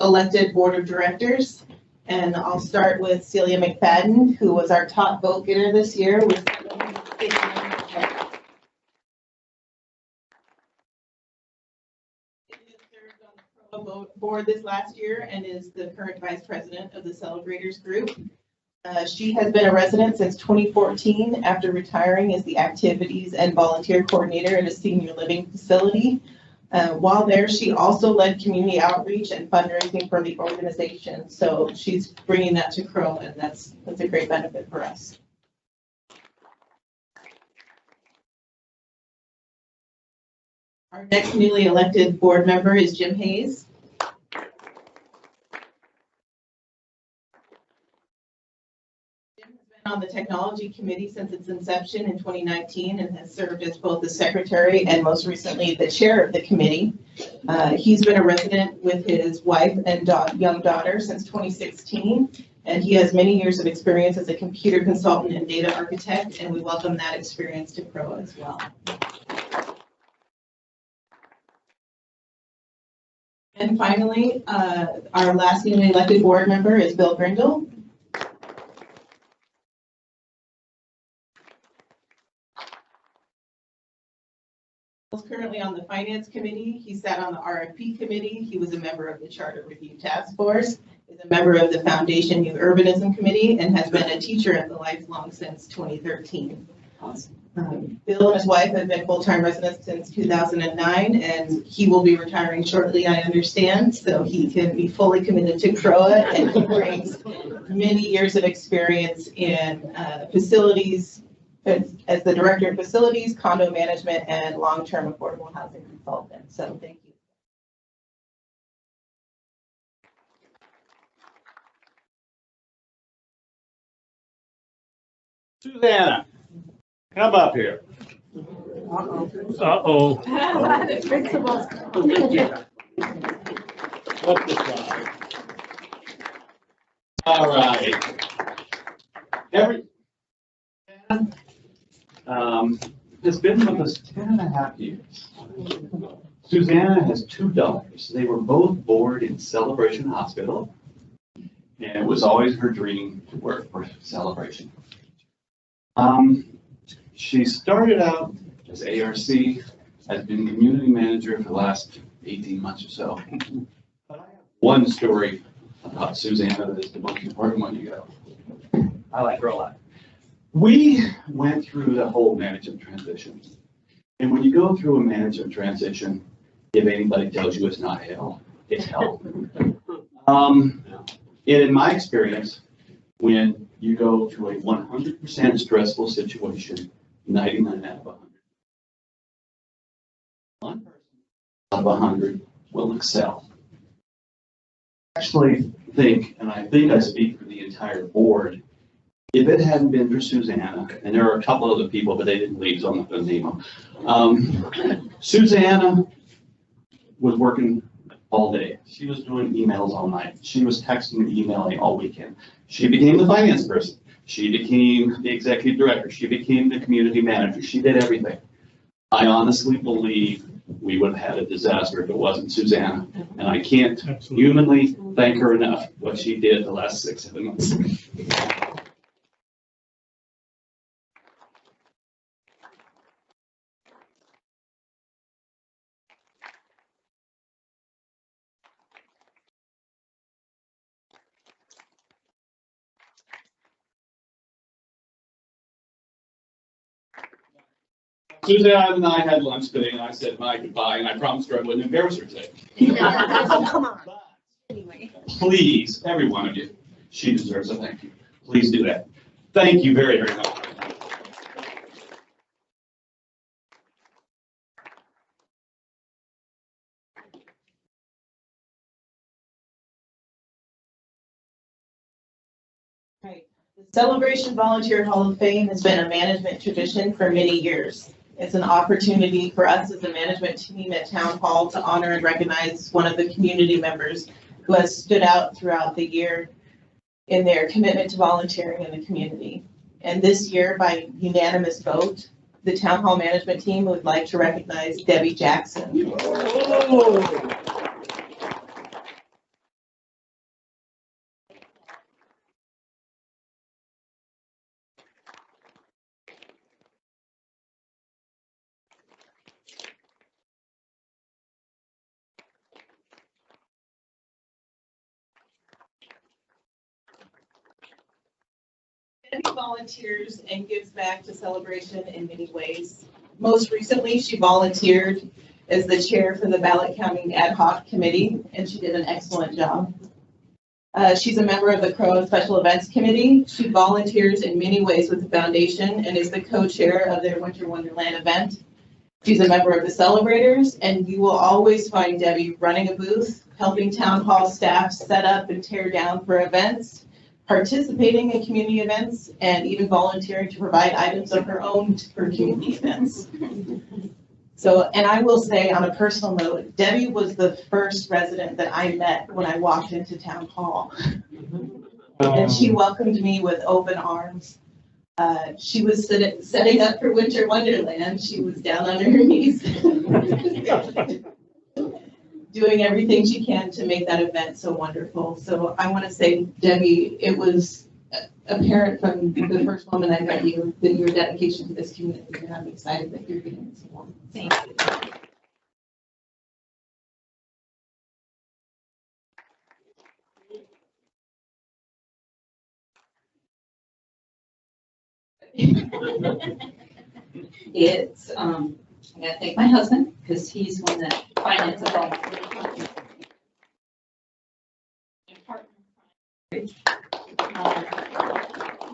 elected board of directors. And I'll start with Celia McFadden, who was our top vote getter this year with 789%. Served on the CROA board this last year and is the current vice president of the Celebrators Group. She has been a resident since 2014 after retiring as the activities and volunteer coordinator at a senior living facility. While there, she also led community outreach and fundraising for the organization. So she's bringing that to CROA, and that's a great benefit for us. Our next newly elected board member is Jim Hayes. On the technology committee since its inception in 2019 and has served as both the secretary and most recently the chair of the committee. He's been a resident with his wife and young daughter since 2016, and he has many years of experience as a computer consultant and data architect, and we welcome that experience to CROA as well. And finally, our last newly elected board member is Bill Grindle. Currently on the finance committee. He sat on the RFP committee. He was a member of the charter review task force, is a member of the foundation new urbanism committee, and has been a teacher at the Lifelong since 2013. Bill and his wife have been full-time residents since 2009, and he will be retiring shortly, I understand, so he can be fully committed to CROA, and he brings many years of experience in facilities, as the director of facilities, condo management, and long-term affordable housing consultant. So thank you. Susanna, come up here. Uh-oh. What's the slide? All right. Has been with us 10.5 years. Susanna has 2 daughters. They were both born in Celebration Hospital, and it was always her dream to work for Celebration. She started out as ARC, has been community manager for the last 18 months or so. But I have one story about Susanna that is the most important one you go. I like her a lot. We went through the whole management transition. And when you go through a management transition, if anybody tells you it's not hell, it's hell. In my experience, when you go to a 100% stressful situation, 99 out of 100. One person out of 100 will excel. I actually think, and I think I speak for the entire board, if it hadn't been for Susanna, and there are a couple other people, but they didn't leave, so I'm not going to name them. Susanna was working all day. She was doing emails all night. She was texting and emailing all weekend. She became the finance person. She became the executive director. She became the community manager. She did everything. I honestly believe we would have had a disaster if it wasn't Susanna. And I can't humanly thank her enough what she did the last 6-7 months. Susanna and I had lunch today, and I said my goodbye, and I promised her I wouldn't embarrass her today. Oh, come on. Anyway. Please, every one of you, she deserves a thank you. Please do that. Thank you very, very much. Right. The Celebration Volunteer Hall of Fame has been a management tradition for many years. It's an opportunity for us as a management team at Town Hall to honor and recognize one of the community members who has stood out throughout the year in their commitment to volunteering in the community. And this year, by unanimous vote, the Town Hall management team would like to recognize Debbie Jackson. Oh. volunteers and gives back to Celebration in many ways. Most recently, she volunteered as the chair for the ballot counting ad hoc committee, and she did an excellent job. She's a member of the CROA Special Events Committee. She volunteers in many ways with the foundation and is the co-chair of their Winter Wonderland event. She's a member of the Celebrators, and you will always find Debbie running a booth, helping town hall staff set up and tear down for events, participating in community events, and even volunteering to provide items of her own for community events. So, and I will say on a personal note, Debbie was the first resident that I met when I walked into town hall. And she welcomed me with open arms. She was setting up for Winter Wonderland. She was down on her knees, doing everything she can to make that event so wonderful. So I want to say, Debbie, it was apparent from the first moment I met you that your dedication to this community, and I'm excited that you're getting this award. Thank you. It's, I gotta thank my husband, because he's one that finances all my.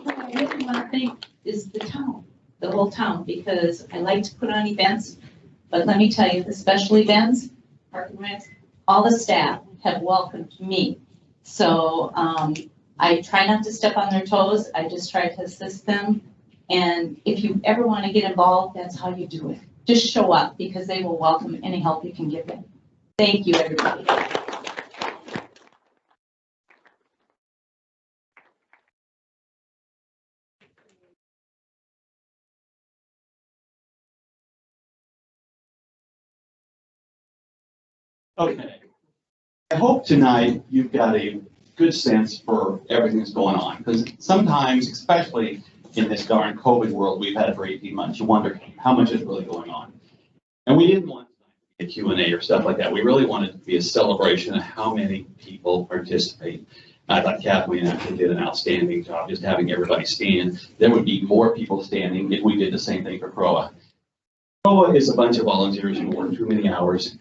What I really want to thank is the town, the whole town, because I like to put on events, but let me tell you, the special events, Park and Rec, all the staff have welcomed me. So I try not to step on their toes. I just try to assist them. And if you ever want to get involved, that's how you do it. Just show up, because they will welcome any help you can give them. Thank you, everybody. Okay. I hope tonight you've got a good sense for everything that's going on, because sometimes, especially in this darn COVID world we've had for 18 months, you wonder how much is really going on. And we didn't want a Q&A or stuff like that. We really wanted it to be a celebration of how many people participate. I thought Kathleen actually did an outstanding job just having everybody stand. There would be more people standing if we did the same thing for CROA. CROA is a bunch of volunteers who work too many hours,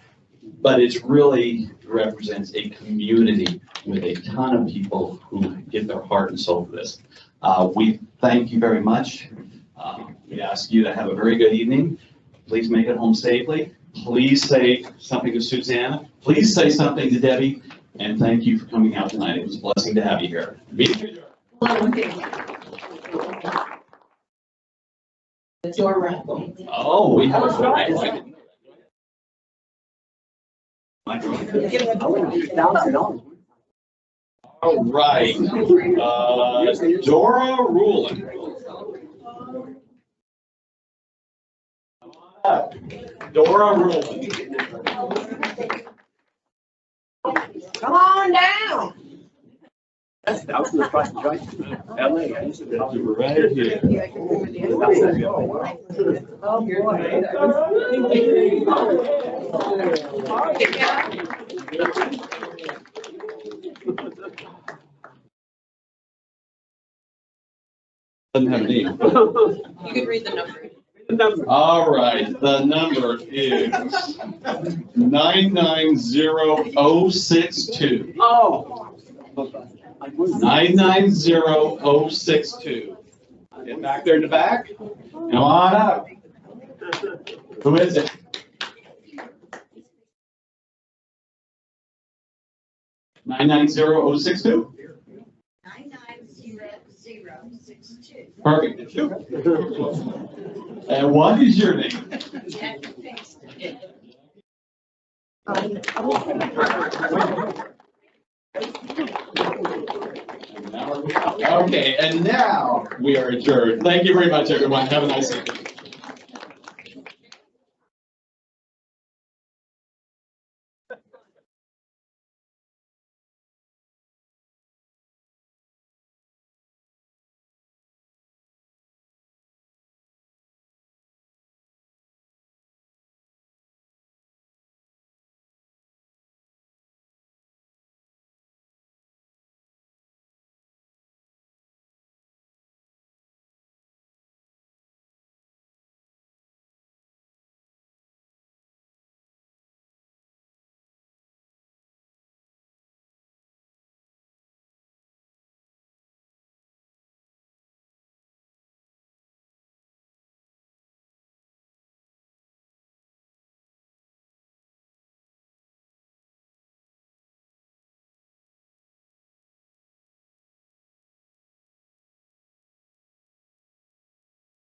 but it really represents a community with a ton of people who give their heart and soul for this. We thank you very much. We ask you to have a very good evening. Please make it home safely. Please say something to Susanna. Please say something to Debbie. And thank you for coming out tonight. It was a blessing to have you here. It's your raffle. Oh, we have a all right. Dora Rulin. Dora Rulin. Come on down. That was the first joint. LA. I used to You're right here. Oh, boy. Doesn't have a name. You can read the number. All right, the number is 990062. Oh. 990062. Get back there in the back. Come on up. Who is it? 990062? 990062. Perfect. It's you. And what is your name? Okay, and now we are adjourned. Thank you very much, everyone. Have a nice evening.